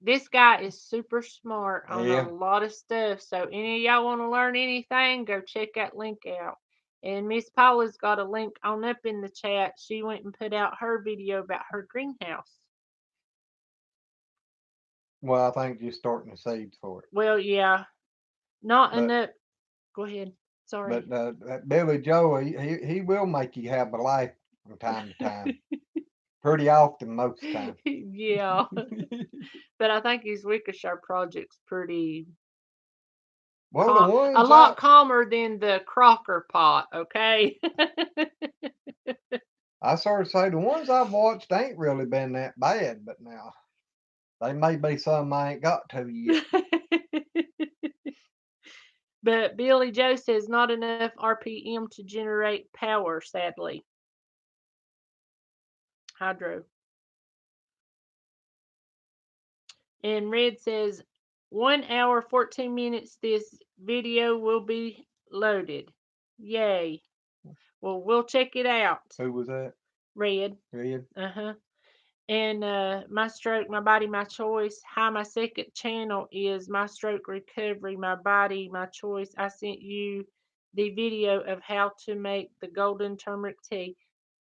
A: This guy is super smart on a
B: Yeah.
A: lot of stuff. So any of y'all want to learn anything, go check that link out. And Miss Paula's got a link on up in the chat. She went and put out her video about her greenhouse.
B: Well, I think just starting the seeds for it.
A: Well, yeah, not
B: But
A: enough. Go ahead. Sorry.
B: that Billy Joe, he will make you have a life from time to time. pretty often most time.
A: Yeah. But I think his Wickershire project's pretty
B: Well, the
A: a
B: ones
A: lot calmer than the Crocker pot, okay?
B: I sort of say the ones I've watched ain't really been that bad, but now they may be some I ain't got to yet.
A: But Billy Joe says not enough RPM to generate power, sadly. Hydro. And Red says 1 hour, 14 minutes. This video will be loaded. Yay. Well, we'll check it out.
B: Who was that?
A: Red.
B: Red?
A: Uh-huh. And My Stroke, My Body, My Choice. Hi, my second channel is My Stroke Recovery, My Body, My Choice. I sent you the video of how to make the golden turmeric tea.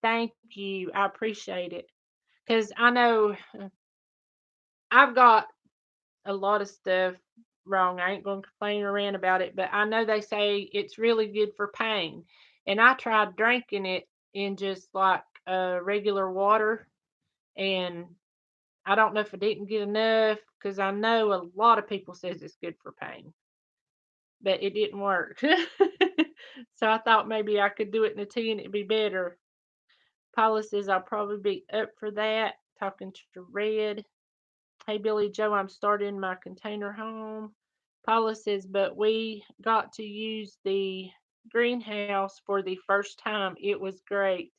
A: Thank you. I appreciate it. Because I know I've got a lot of stuff wrong. I ain't going to complain or rant about it, but I know they say it's really good for pain. And I tried drinking it in just like regular water, and I don't know if I didn't get enough because I know a lot of people says it's good for pain, but it didn't work. So I thought maybe I could do it in a tea and it'd be better. Paula says I'll probably be up for that. Talking to Red. Hey Billy Joe, I'm starting my container home. Paula says, but we got to use the greenhouse for the first time. It was great.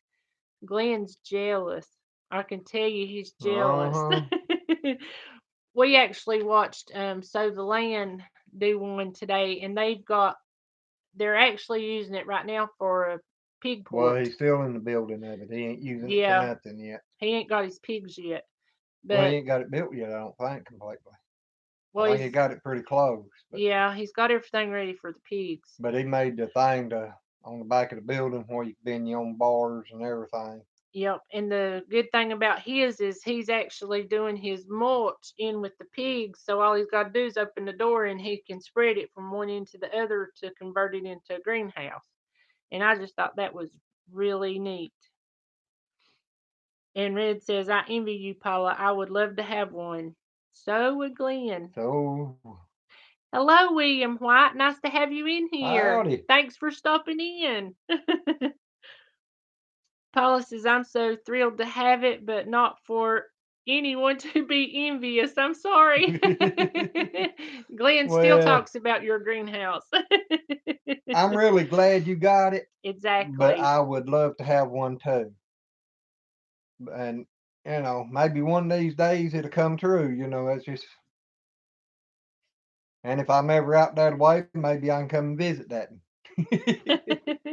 A: Glenn's jealous. I can tell you he's jealous.
B: Uh-huh.
A: We actually watched Sow the Land do one today, and they're actually using it right now for a pig
B: Well,
A: port.
B: he's still in the building of it. He ain't using it for
A: Yeah,
B: nothing yet.
A: he ain't got his pigs yet,
B: Well, he
A: but
B: ain't got it built yet, I don't think, completely. I
A: well,
B: think he got it pretty close,
A: he's got everything ready for the pigs.
B: but he made the thing on the back of the building where you can bend your own bars and everything.
A: Yep, and the good thing about his is he's actually doing his mulch in with the pigs, so all he's got to do is open the door and he can spread it from one end to the other to convert it into a greenhouse. And I just thought that was really neat. And Red says, I envy you, Paula. I would love to have one. So would Glenn.
B: So,
A: Hello, William White. Nice to have you in here.
B: howdy.
A: Thanks for stopping in. Paula says, I'm so thrilled to have it, but not for anyone to be envious. I'm sorry. Glenn still
B: Well,
A: talks about your greenhouse.
B: I'm really glad you got it, but
A: Exactly.
B: I would love to have one too. And, maybe one of these days it'll come true. It's just, and if I'm ever out that way, maybe I can come and visit that.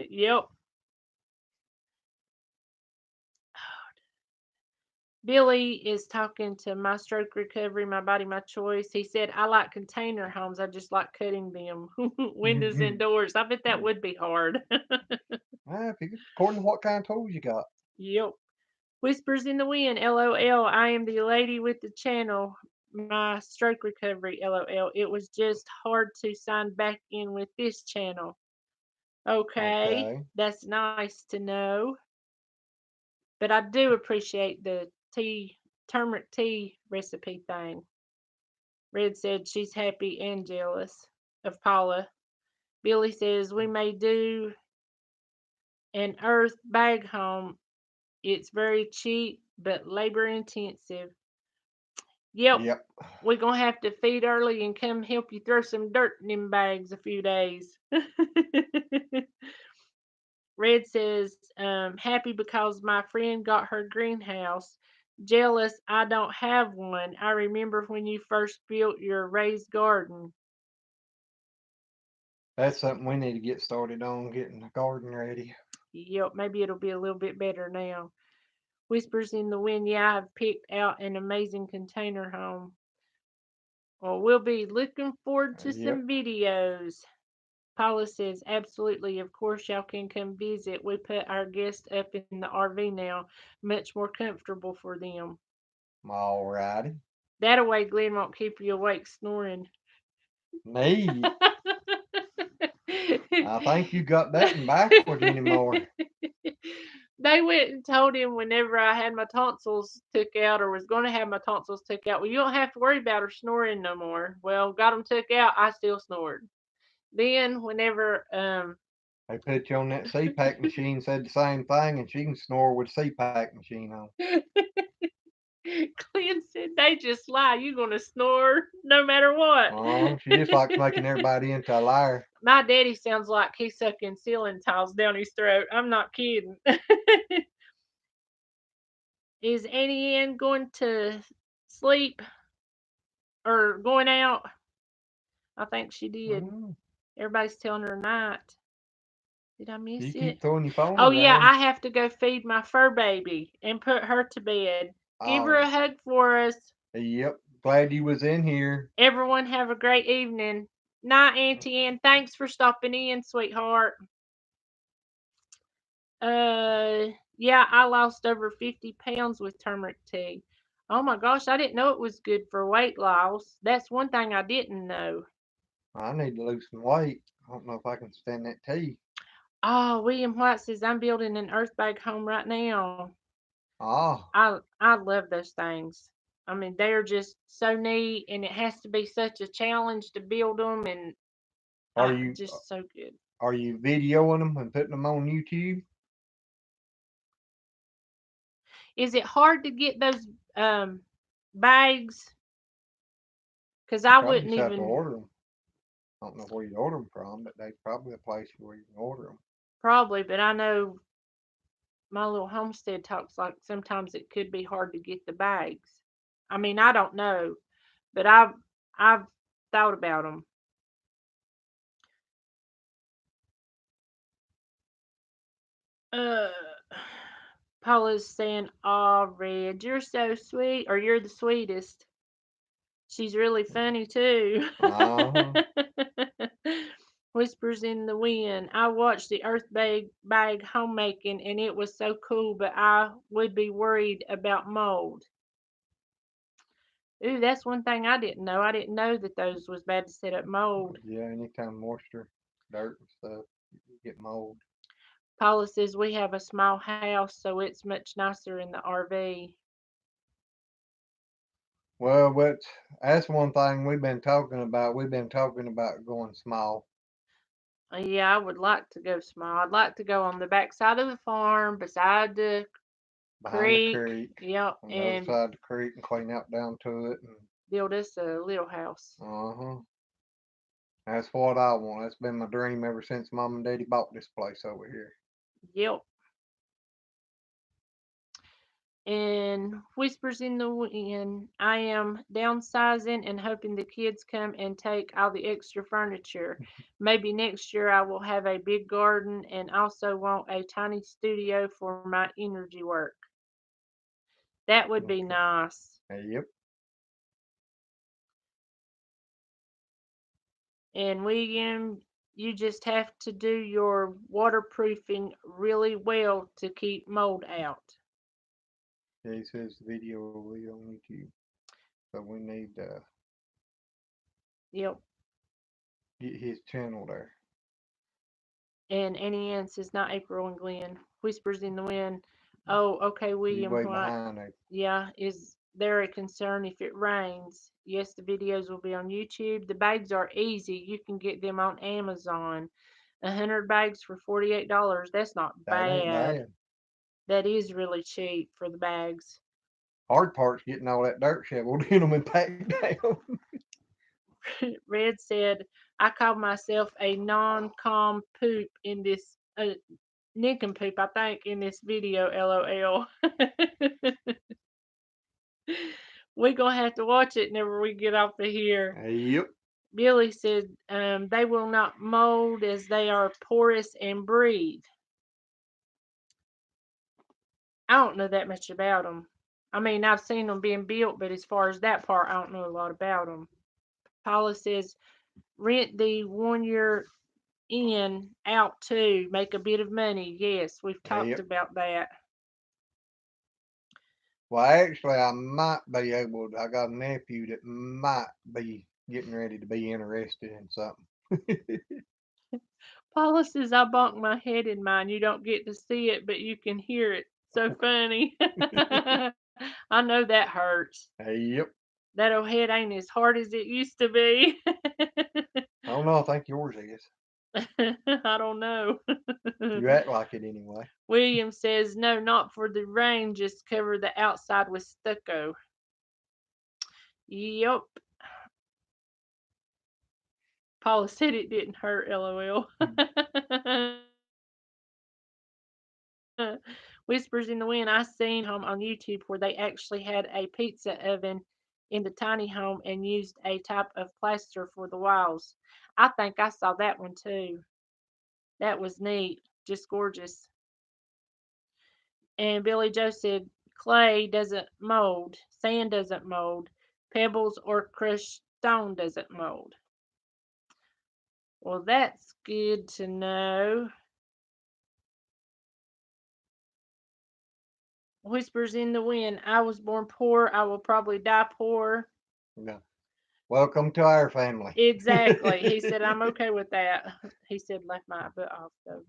A: Yep. Billy is talking to My Stroke Recovery, My Body, My Choice. He said, I like container homes. I just like cutting them. Windows and doors. I bet that would be hard.
B: According to what kind of tools you got.
A: Yep. Whispers in the Wind, LOL. I am the lady with the channel, My Stroke Recovery, LOL. It was just hard to sign back in with this channel. Okay,
B: Okay.
A: that's nice to know. But I do appreciate the turmeric tea recipe thing. Red said she's happy and jealous of Paula. Billy says we may do an earth bag home. It's very cheap but labor intensive. Yep,
B: Yep.
A: we're gonna have to feed early and come help you throw some dirt in them bags a few days. Red says, happy because my friend got her greenhouse. Jealous I don't have one. I remember when you first built your raised garden.
B: That's something we need to get started on, getting the garden ready.
A: Yep, maybe it'll be a little bit better now. Whispers in the Wind, yeah, I've picked out an amazing container home. Well, we'll be looking forward to
B: Yep.
A: some videos. Paula says, absolutely, of course, y'all can come visit. We put our guests up in the RV now, much more comfortable for them.
B: All righty.
A: That way, Glenn won't keep you awake snoring.
B: Me. I think you got that in backward anymore.
A: They went and told him whenever I had my tonsils took out or was going to have my tonsils took out, well, you don't have to worry about her snoring no more. Well, got them took out, I still snored. Then whenever
B: They put you on that CPAP machine, said the same thing, and she can snore with CPAP machine on.
A: Glenn said they just lie, you gonna snore no matter what.
B: Oh, she just likes making everybody into a liar.
A: My daddy sounds like he's sucking ceiling tiles down his throat. I'm not kidding. Is Annie Ann going to sleep or going out? I think she did.
B: Mm,
A: Everybody's telling her night. Did I miss
B: you
A: it?
B: keep throwing your phone
A: Oh yeah,
B: around.
A: I have to go feed my fur baby and put her to bed. Give her
B: Oh,
A: a hug for us.
B: yep. Glad you was in here.
A: Everyone have a great evening. Night, Auntie Ann. Thanks for stopping in, sweetheart. Yeah, I lost over 50 pounds with turmeric tea. Oh my gosh, I didn't know it was good for weight loss. That's one thing I didn't know.
B: I need to lose some weight. I don't know if I can stand that tea.
A: Oh, William White says I'm building an earth bag home right now.
B: Ah,
A: I love those things. I mean, they're just so neat, and it has to be such a challenge to build them, and
B: are you
A: just so good.
B: are you videoing them and putting them on YouTube?
A: Is it hard to get those bags? Because
B: You
A: I
B: probably
A: wouldn't
B: just have to
A: even
B: order them. I don't know where you order them from, but there's probably a place where you can order them.
A: probably, but I know my little homestead talks like sometimes it could be hard to get the bags. I mean, I don't know, but I've thought about them. Uh, Paula's saying, "Oh, Red, you're so sweet, or you're the sweetest." She's really funny too.
B: Uh-huh.
A: Whispers in the wind. I watched the Earth bag homemaking and it was so cool, but I would be worried about mold. Ooh, that's one thing I didn't know. I didn't know that those was bad to set up mold.
B: Yeah, anytime moisture, dirt and stuff, you get mold.
A: Paula says we have a small house, so it's much nicer in the RV.
B: Well, that's one thing we've been talking about. We've been talking about going small
A: Yeah, I would like to go small. I'd like to go on the back side of the farm, beside the
B: behind the
A: creek.
B: creek,
A: Yep,
B: on the other
A: and
B: side of the creek, and clean out down to it. And
A: build us a little house.
B: uh-huh, that's what I want. That's been my dream ever since Mom and Daddy bought this place over here.
A: Yep. And whispers in the wind. I am downsizing and hoping the kids come and take all the extra furniture. Maybe next year I will have a big garden and also want a tiny studio for my energy work. That would be
B: Okay.
A: nice.
B: Yep.
A: And William, you just have to do your waterproofing really well to keep mold out.
B: Yeah, he says the video will be on YouTube, so we need to
A: Yep.
B: get his channel there.
A: And Annie Ann says, not April and Glenn. Whispers in the wind. Oh, okay,
B: You
A: William
B: way
A: White.
B: behind there.
A: Yeah, is there a concern if it rains? Yes, the videos will be on YouTube. The bags are easy. You can get them on Amazon. 100 bags for $48. That's not
B: That ain't
A: bad.
B: bad.
A: That is really cheap for the bags.
B: Hard part's getting all that dirt shoveled in them and packed down.
A: Red said, I called myself a non-com poop in this nincompoop, I think, in this video, LOL. We're gonna have to watch it whenever we get off of here.
B: Yep.
A: Billy said they will not mold as they are porous and breathe. I don't know that much about them. I mean, I've seen them being built, but as far as that part, I don't know a lot about them. Paula says rent the 1 year in out too, make a bit of money. Yes, we've talked
B: Yep.
A: about that.
B: Well, actually, I might be able to. I got a nephew that might be getting ready to be interested in something.
A: Paula says I bonk my head in mine. You don't get to see it, but you can hear it. So funny. I know that hurts.
B: Yep.
A: That old head ain't as hard as it used to be.
B: I don't know. I think yours is.
A: I don't know.
B: You act like it anyway.
A: William says, no, not for the rain, just cover the outside with stucco. Yup. Paula said it didn't hurt, lol. Whispers in the Wind. I seen home on YouTube where they actually had a pizza oven in the tiny home and used a type of plaster for the walls. I think I saw that one too. That was neat. Just gorgeous. And Billy Joe said, clay doesn't mold, sand doesn't mold, pebbles or crushed stone doesn't mold. Well, that's good to know. Whispers in the Wind. I was born poor. I will probably die poor.
B: No. Welcome to our family.
A: Exactly. He said, I'm okay with that. He said, left my butt off, though.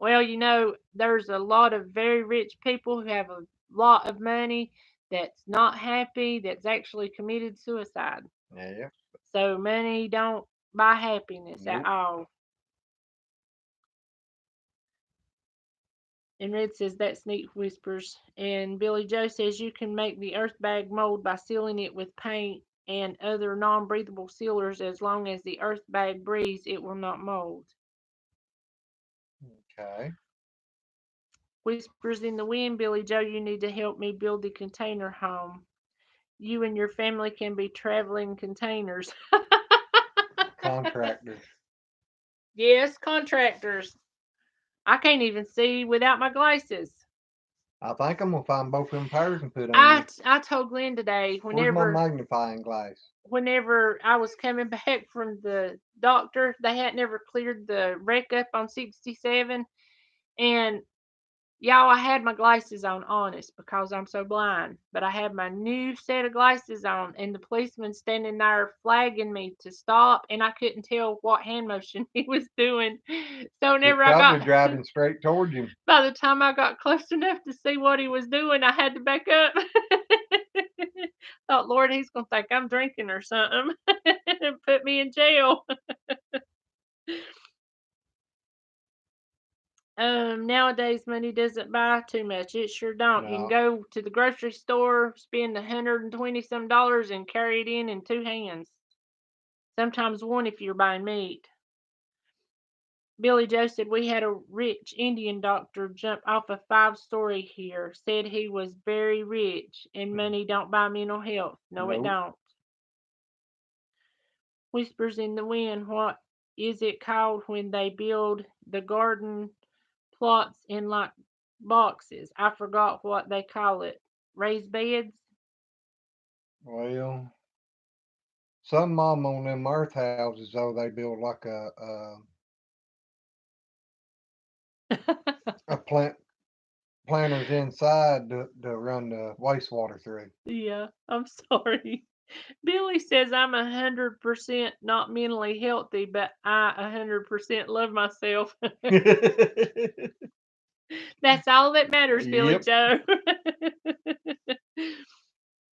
A: Well, there's a lot of very rich people who have a lot of money that's not happy, that's actually committed suicide.
B: Yeah.
A: So money don't buy happiness at
B: Nope.
A: all. And Red says that's neat whispers. And Billy Joe says you can make the earth bag mold by sealing it with paint and other non-breathable sealers. As long as the earth bag breathes, it will not mold.
B: Okay.
A: Whispers in the Wind. Billy Joe, you need to help me build the container home. You and your family can be traveling containers.
B: Contractors.
A: Yes, contractors. I can't even see without my glasses.
B: I think I'm gonna find both them pairs and put on
A: I
B: you.
A: I told Glenn today,
B: Where's my magnifying glass?
A: whenever I was coming back from the doctor, they hadn't ever cleared the wreck up on 67. And y'all, I had my glasses on, honest, because I'm so blind. But I had my new set of glasses on, and the policeman standing there flagging me to stop, and I couldn't tell what hand motion he was doing. So
B: He's
A: whenever I
B: probably
A: got,
B: driving straight towards you.
A: by the time I got close enough to see what he was doing, I had to back up. Thought, Lord, he's gonna think I'm drinking or something and put me in jail. Nowadays money doesn't buy too much. It sure don't. You can
B: No.
A: go to the grocery store, spend 120 some dollars and carry it in 2 hands. Sometimes one if you're buying meat. Billy Joe said we had a rich Indian doctor jump off a 5-story here. Said he was very rich and money don't buy mental health. No, it
B: Nope.
A: don't. Whispers in the Wind. What is it called when they build the garden plots in like boxes? I forgot what they call it. Raised beds?
B: Well, some mom on them earth houses though they build like a planters inside to run the wastewater through.
A: Yeah, I'm sorry. Billy says I'm 100% not mentally healthy, but I 100% love myself. That's all that matters, Billy
B: Yep.
A: Joe.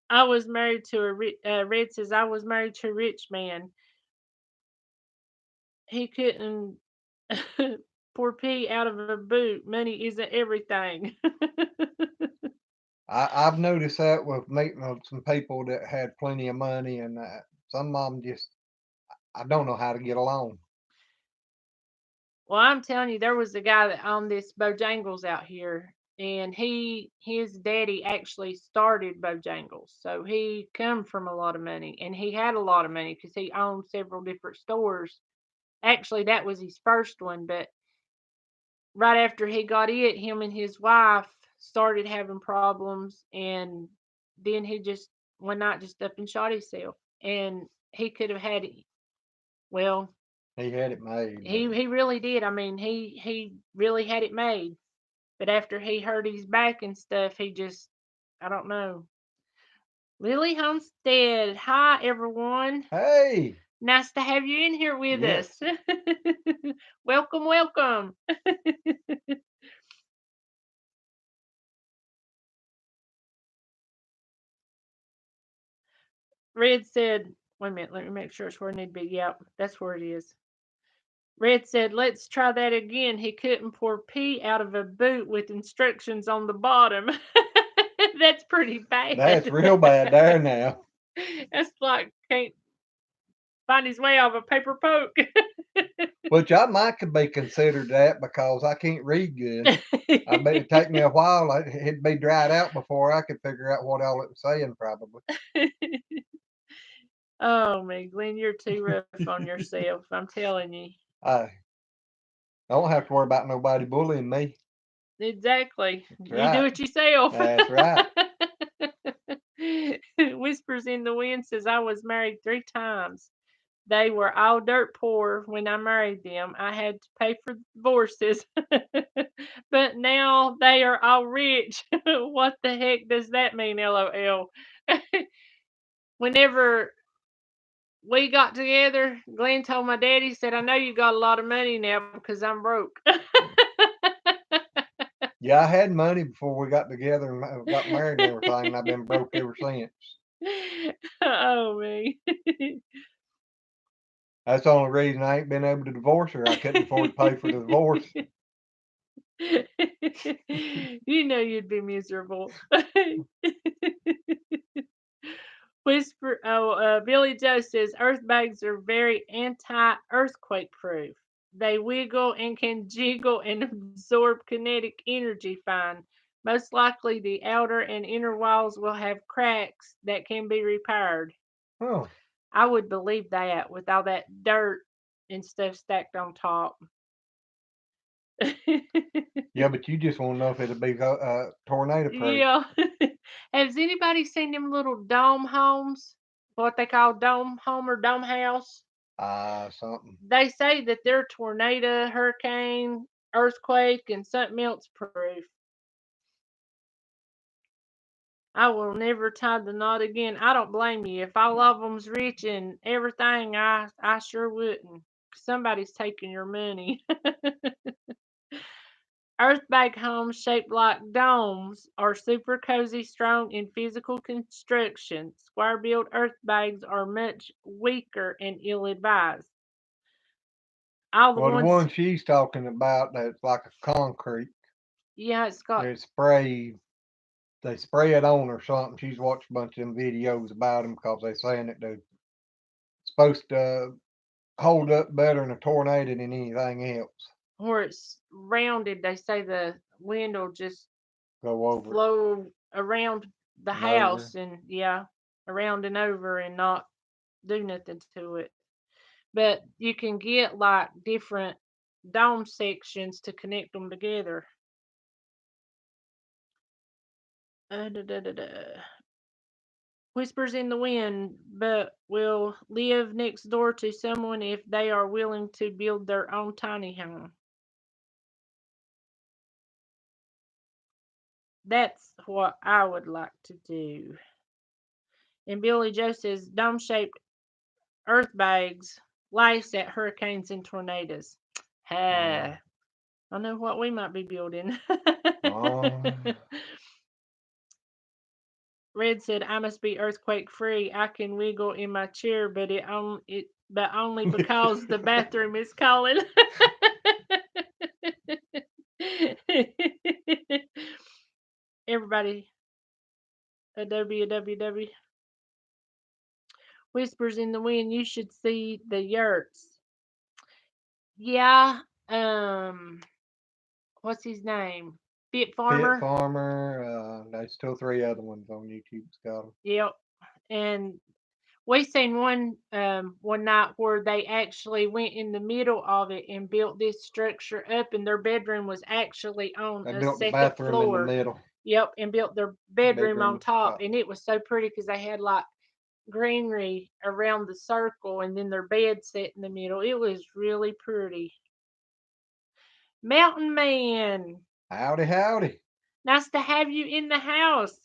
A: I was married to Red says I was married to a rich man. He couldn't pour pee out of a boot. Money isn't everything.
B: I've noticed that with meeting some people that had plenty of money, and some of them just I don't know how to get along.
A: Well, I'm telling you, there was a guy that owned this Bojangles out here, and his daddy actually started Bojangles, so he come from a lot of money, and he had a lot of money because he owned several different stores. Actually, that was his first one, but right after he got it, him and his wife started having problems, and then he just one night just up and shot himself, and he could have had it. Well,
B: He had it made, but
A: he really did. I mean, he really had it made. But after he hurt his back and stuff, he just I don't know. Lily Homestead. Hi everyone.
B: hey,
A: Nice to have you in here with
B: Yes.
A: us. Welcome, welcome. Red said, wait a minute, let me make sure it's where I need to be. Yep, that's where it is. Red said, let's try that again. He couldn't pour pee out of a boot with instructions on the bottom. That's pretty
B: That's
A: bad.
B: real bad there now.
A: That's like can't find his way off a paper poke.
B: Which I might could be considered that because I can't read good. I bet it'd take me a while. It'd be dried out before I could figure out what all it was saying, probably.
A: Oh man, Glenn, you're too rough on yourself. I'm telling you.
B: I don't have to worry about nobody bullying me.
A: Exactly.
B: That's
A: You do
B: right.
A: it yourself.
B: That's right.
A: Whispers in the Wind says I was married 3 times. They were all dirt poor when I married them. I had to pay for divorces. But now they are all rich. What the heck does that mean, LOL? Whenever we got together, Glenn told my daddy, said, I know you got a lot of money now because I'm broke.
B: Yeah, I had money before we got together and got married and everything, and I've been broke ever since.
A: Oh, man.
B: That's the only reason I ain't been able to divorce her. I couldn't afford to pay for the divorce.
A: You know you'd be miserable. Billy Joe says earth bags are very anti-earthquake proof. They wiggle and can jiggle and absorb kinetic energy fine. Most likely the outer and inner walls will have cracks that can be repaired.
B: Oh,
A: I would believe that with all that dirt and stuff stacked on top.
B: yeah, but you just want to know if it'll be tornado proof.
A: Yeah. Has anybody seen them little dome homes? What they call dome home or dome house?
B: Something.
A: They say that they're tornado, hurricane, earthquake, and something else proof. I will never tie the knot again. I don't blame you. If all of them's rich and everything, I sure wouldn't. Somebody's taking your money. Earthbag homes shaped like domes are super cozy, strong in physical construction. Square built earthbags are much weaker and ill advised. All the
B: Well, the
A: ones,
B: one she's talking about that's like a concrete,
A: yeah, it's got,
B: it's sprayed. They spray it on or something. She's watched a bunch of them videos about them because they're saying it they're supposed to hold up better in a tornado than anything else.
A: where it's rounded, they say the wind will just
B: Go over it
A: flow around the
B: and over.
A: house and, yeah, around and over and not do nothing to it. But you can get like different dome sections to connect them together. Da, da, da, da. Whispers in the wind, but will live next door to someone if they are willing to build their own tiny home. That's what I would like to do. And Billy Joe says dome shaped earth bags lace at hurricanes and tornadoes.
B: Uh,
A: Ha! I know what we might be building.
B: uh,
A: Red said, "I must be earthquake free. I can wiggle in my chair, but only because the bathroom is calling." Everybody, Adobe, www. Whispers in the wind. You should see the yurts. Yeah. Um. What's his name? Fit
B: Pit
A: Farmer.
B: Farmer. There's two or three other ones on YouTube. It's got 'em.
A: Yep. And we seen one night where they actually went in the middle of it and built this structure up, and their bedroom was actually on
B: They
A: a
B: built the
A: second
B: bathroom in the
A: floor.
B: middle.
A: Yep, and built their bedroom
B: Bedroom
A: on
B: at the
A: top,
B: top.
A: and it was so pretty because they had like greenery around the circle, and then their bed set in the middle. It was really pretty. Mountain Man,
B: Howdy, howdy.
A: nice to have you in the house.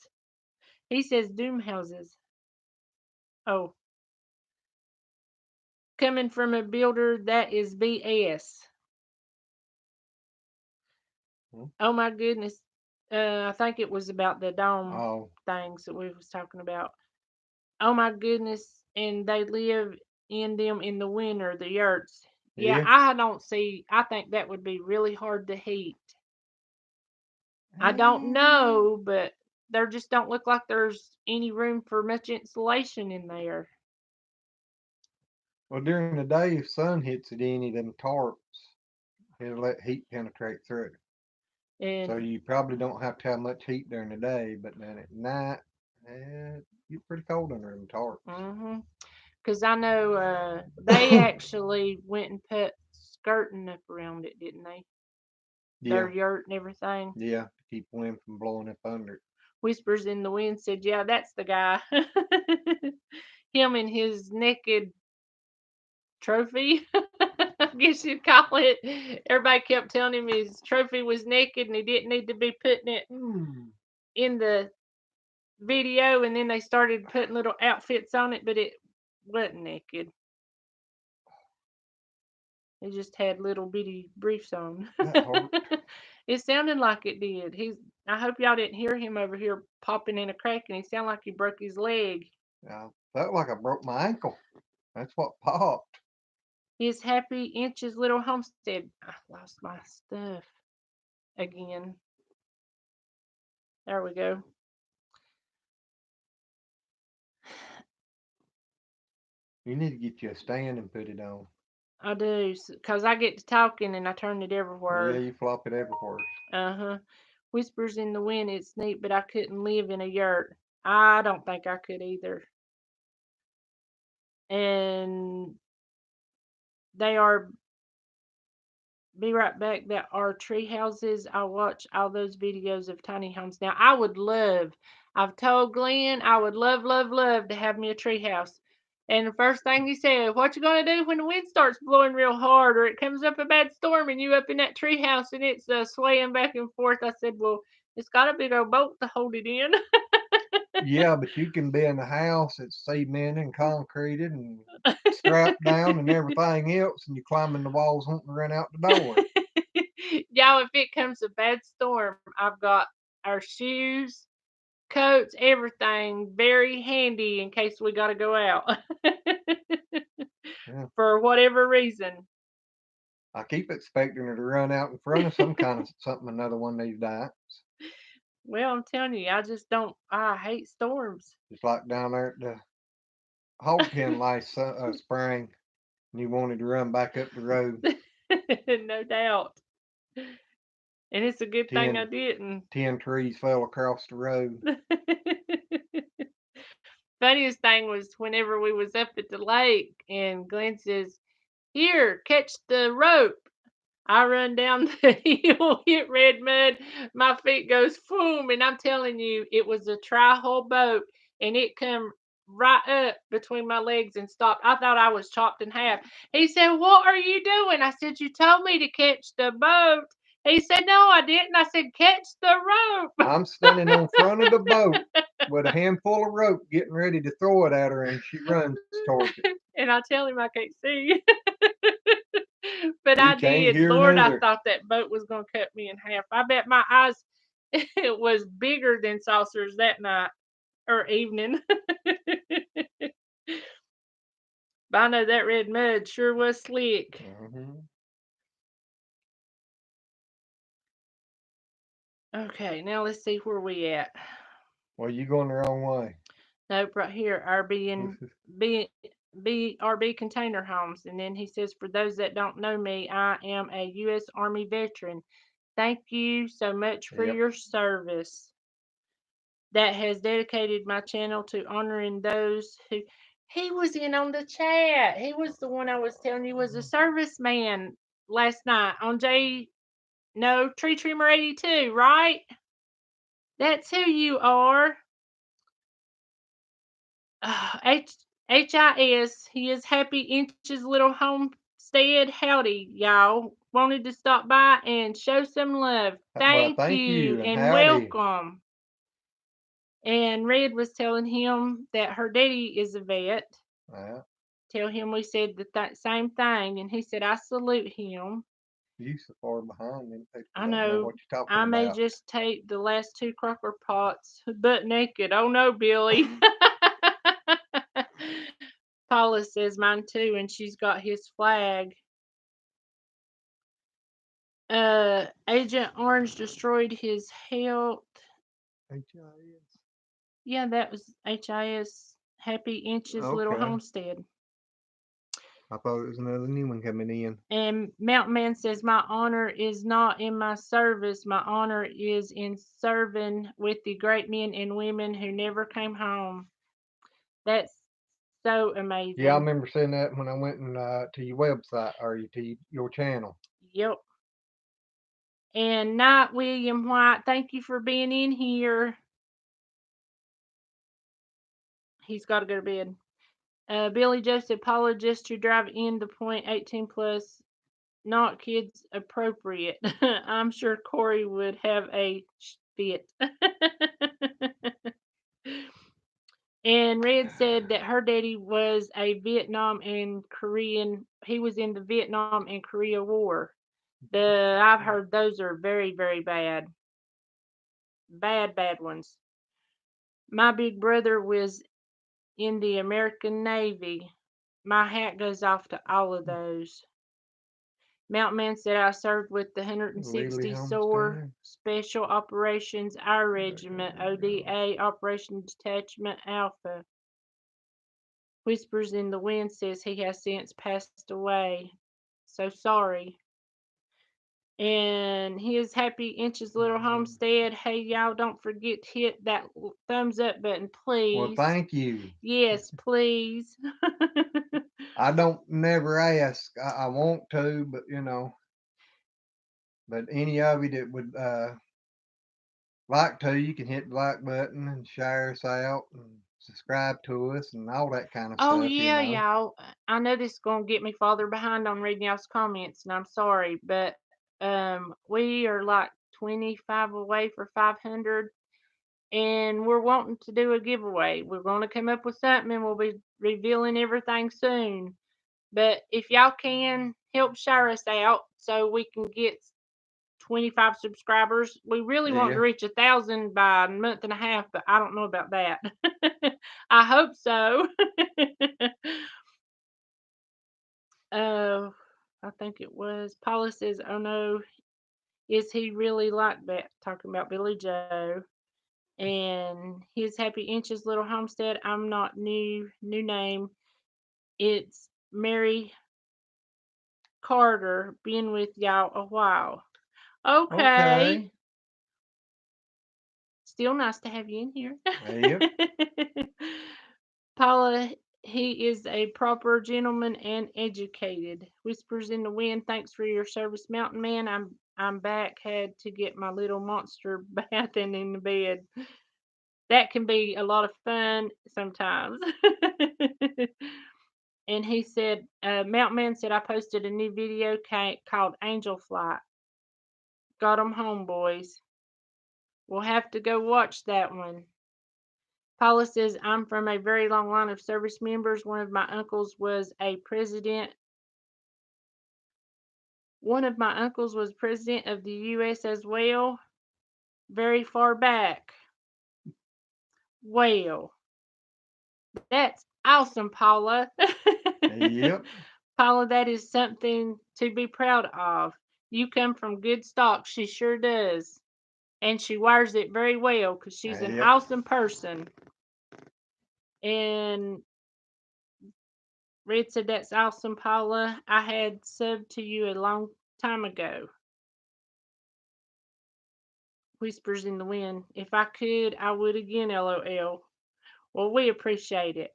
A: He says doom houses. Oh, coming from a builder, that is BS.
B: Hmm.
A: Oh my goodness. I think it was about the dome
B: Oh,
A: things that we was talking about. Oh my goodness. And they live in them in the winter, the yurts. Yeah,
B: yeah.
A: I think that would be really hard to heat. I don't
B: Mm.
A: know, but there just don't look like there's any room for much insulation in there.
B: Well, during the day, if sun hits it any of them tarps, it'll let heat penetrate through. So
A: And
B: you probably don't have to have much heat during the day, but then at night, it get pretty cold under them tarps.
A: mhm. Cause I know they actually went and put skirting up around it, didn't they? Their
B: Yeah,
A: yurt and everything.
B: yeah, to keep wind from blowing up under it.
A: Whispers in the Wind said, "Yeah, that's the guy." Him and his naked trophy, I guess you'd call it. Everybody kept telling him his trophy was naked and he didn't need to be putting it
B: Hmm.
A: in the video. And then they started putting little outfits on it, but it wasn't naked. It just had little bitty briefs on.
B: That hurt.
A: It sounded like it did. I hope y'all didn't hear him over here popping in a crack, and he sounded like he broke his leg.
B: I felt like I broke my ankle. That's what popped.
A: His Happy Inches little homestead. I lost my stuff again. There we go.
B: You need to get you a stand and put it on.
A: I do, cause I get to talking and I turn it
B: Yeah,
A: everywhere.
B: you flop it everywhere.
A: Uh-huh. Whispers in the Wind. It's neat, but I couldn't live in a yurt. I don't think I could either. And they are be right back. That are tree houses. I watch all those videos of tiny homes. Now, I've told Glenn I would love, love, love to have me a tree house. And the first thing he said, "What you gonna do when the wind starts blowing real hard, or it comes up a bad storm and you up in that tree house and it's swaying back and forth?" I said, "Well, it's got a big old boat to hold it in."
B: Yeah, but you can be in a house that's cemented and concreted and strapped down and everything else, and you climbing the walls wanting to run out the door.
A: Y'all, if it comes a bad storm, I've got our shoes, coats, everything very handy in case we got to go out
B: Yeah.
A: for whatever reason.
B: I keep expecting her to run out in front of some kind of something another one of these nights.
A: Well, I'm telling you, I just don't. I hate storms.
B: Just like down there at the hog pen last spring, and you wanted to run back up the road.
A: No doubt. And it's a good thing I
B: Ten,
A: didn't.
B: 10 trees fell across the road.
A: Funniest thing was whenever we was up at the lake and Glenn says, "Here, catch the rope." I run down the hill, hit red mud, my feet goes boom, and I'm telling you, it was a tri-hull boat, and it come right up between my legs and stopped. I thought I was chopped in half. He said, "What are you doing?" I said, "You told me to catch the boat." He said, "No, I didn't." I said, "Catch the rope."
B: I'm standing on front of the boat with a handful of rope, getting ready to throw it at her, and she runs towards it.
A: And I tell him I can't see. But
B: You
A: I
B: can't
A: did.
B: hear
A: Lord, I
B: neither.
A: thought that boat was gonna cut me in half. I bet my eyes it was bigger than saucers that night or evening. But I know that red mud sure was slick.
B: Hmm.
A: Okay, now let's see where we at.
B: Well, you going the wrong way.
A: Nope, right here, B BRB container homes. And then he says, "For those that don't know me, I am a U.S. Army veteran. Thank you so much for
B: Yep.
A: your service. That has dedicated my channel to honoring those who." He was in on the chat. He was the one I was telling you was a serviceman last night on Tree Trimmer 82, right? That's who you are. H HIS. He is Happy Inches little homestead. Howdy, y'all. Wanted to stop by and show some love.
B: Well,
A: Thank
B: thank
A: you
B: you and
A: and
B: howdy.
A: welcome. And Red was telling him that her daddy is a vet.
B: Yeah.
A: tell him we said the same thing, and he said, I salute him.
B: You so far behind them people
A: I
B: don't know
A: know
B: what you're talking
A: I may
B: about.
A: just take the last two crocker pots butt naked. Oh no, Billy. Paula says mine too, and she's got his flag. Agent Orange destroyed his health.
B: HIS.
A: Yeah, that was HIS Happy Inches Little
B: Okay.
A: Homestead.
B: I thought it was another new one coming in.
A: And Mountain Man says, my honor is not in my service. My honor is in serving with the great men and women who never came home. That's so amazing.
B: Yeah, I remember seeing that when I went to your website or to your channel.
A: Yep. And Night William White, thank you for being in here. He's got to go to bed. Billy Joseph, apologist to drive in the point 18 plus, not kids appropriate. I'm sure Corey would have a fit. And Red said that her daddy was a Vietnam and Korean. He was in the Vietnam and Korea War. I've heard those are very, very bad. Bad ones. My big brother was in the American Navy. My hat goes off to all of those. Mountain Man said I served with the 160 SOAR Special Operations Air Regiment, ODA Operation Detachment Alpha. Whispers in the Wind says he has since passed away. So sorry. And his Happy Inches Little Homestead. Hey, y'all, don't forget to hit that thumbs up button, please.
B: Well, thank you.
A: Yes, please.
B: I don't never ask. I want to, but but any of you that would like to, you can hit the like button and share us out and subscribe to us and all that kind of
A: Oh,
B: stuff.
A: yeah, y'all. I know this is going to get me farther behind on reading y'all's comments, and I'm sorry, but we are like 25 away for 500, and we're wanting to do a giveaway. We're going to come up with something, and we'll be revealing everything soon. But if y'all can help share us out so we can get 25 subscribers. We really want to reach 1,000 by a month and a half, but I don't know about that. I hope so. I think it was. Paula says, "Oh no, is he really like that?" Talking about Billy Joe and his Happy Inches Little Homestead. I'm not new name. It's Mary Carter. Been with y'all a while. Okay. Still nice to have you in here.
B: Yep.
A: Paula, he is a proper gentleman and educated. Whispers in the Wind, thanks for your service, Mountain Man. I'm back. Had to get my little monster bathing in the bed. That can be a lot of fun sometimes. And he said, Mountain Man said, I posted a new video called Angel Flight. Got 'em home, boys. We'll have to go watch that one. Paula says, I'm from a very long line of service members. One of my uncles was president of the U.S. as well, very far back. Well, that's awesome, Paula.
B: Yep.
A: Paula, that is something to be proud of. You come from good stock. She sure does. And she wears it very well because she's an awesome person. And Red said, that's awesome, Paula. I had subbed to you a long time ago. Whispers in the Wind. If I could, I would again, LOL. Well, we appreciate it.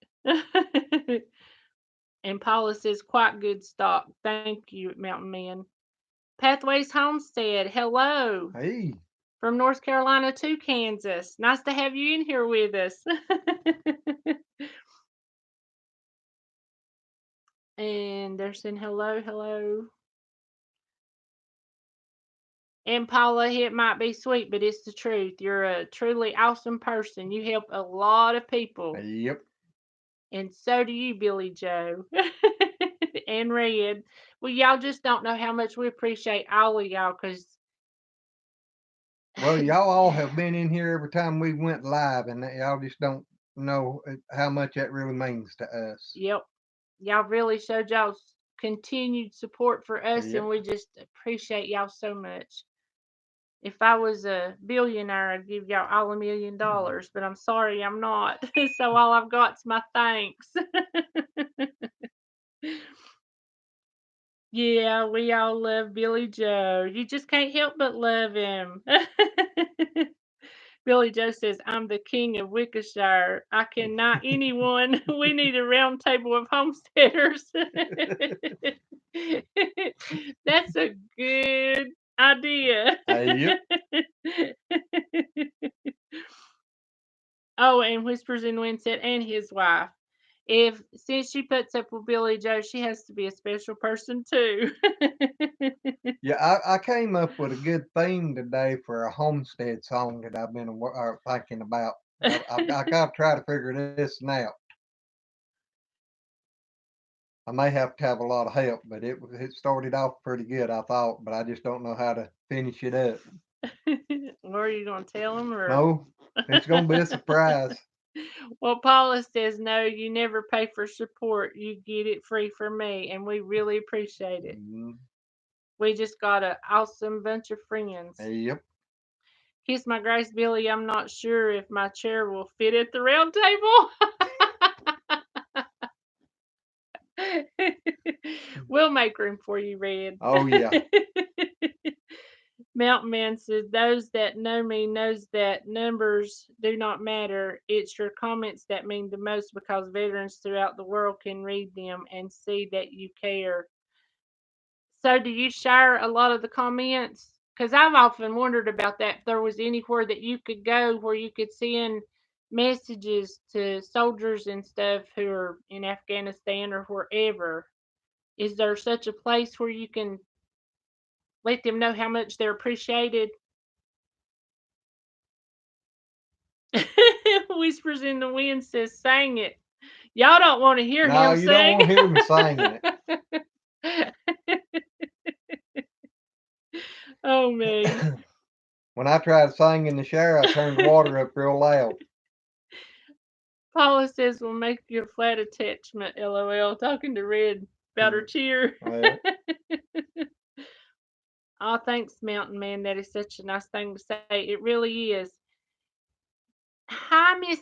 A: And Paula says, quite good stock. Thank you, Mountain Man. Pathways Homestead, hello.
B: Hey.
A: From North Carolina to Kansas. Nice to have you in here with us. And they're saying hello. And Paula, it might be sweet, but it's the truth. You're a truly awesome person. You help a lot of people.
B: Yep.
A: And so do you, Billy Joe. And Red. Well, y'all just don't know how much we appreciate all of y'all because,
B: Well, y'all all have been in here every time we went live, and y'all just don't know how much that really means to us.
A: yep, y'all really showed y'all's continued support for us, and
B: Yep.
A: we just appreciate y'all so much. If I was a billionaire, I'd give y'all all $1 million, but I'm sorry, I'm not. So all I've got's my thanks. Yeah, we all love Billy Joe. You just can't help but love him. Billy Joe says, I'm the king of Wickershire. I cannot anyone. We need a round table of homesteaders. That's a good idea.
B: Yep.
A: Oh, and Whispers in the Wind said, and his wife. If since she puts up with Billy Joe, she has to be a special person too.
B: Yeah, I came up with a good theme today for a homestead song that I've been thinking about. I got to try to figure this one out. I may have to have a lot of help, but it started off pretty good, I thought, but I just don't know how to finish it up.
A: Or are you gonna tell him or?
B: No, it's gonna be a surprise.
A: Well, Paula says, no, you never pay for support. You get it free from me, and we really appreciate it.
B: Mhm.
A: We just got an awesome bunch of friends.
B: Yep.
A: Kiss my grace, Billy. I'm not sure if my chair will fit at the round table. We'll make room for you, Red.
B: Oh yeah.
A: Mountain Man says, those that know me knows that numbers do not matter. It's your comments that mean the most because veterans throughout the world can read them and see that you care. So do you share a lot of the comments? Because I've often wondered about that. If there was anywhere that you could go where you could send messages to soldiers and stuff who are in Afghanistan or wherever. Is there such a place where you can let them know how much they're appreciated? Whispers in the Wind says, "Sang it." Y'all don't want to hear
B: No,
A: him
B: you don't
A: sing.
B: want to hear me singing
A: Oh me.
B: it. When I tried to sing in the shower, I turned the water up real loud.
A: Paula says, "We'll make you a flat attachment." LOL. Talking to Red about her chair.
B: Well,
A: Oh, thanks, Mountain Man. That is such a nice thing to say. It really is. Hi, Miss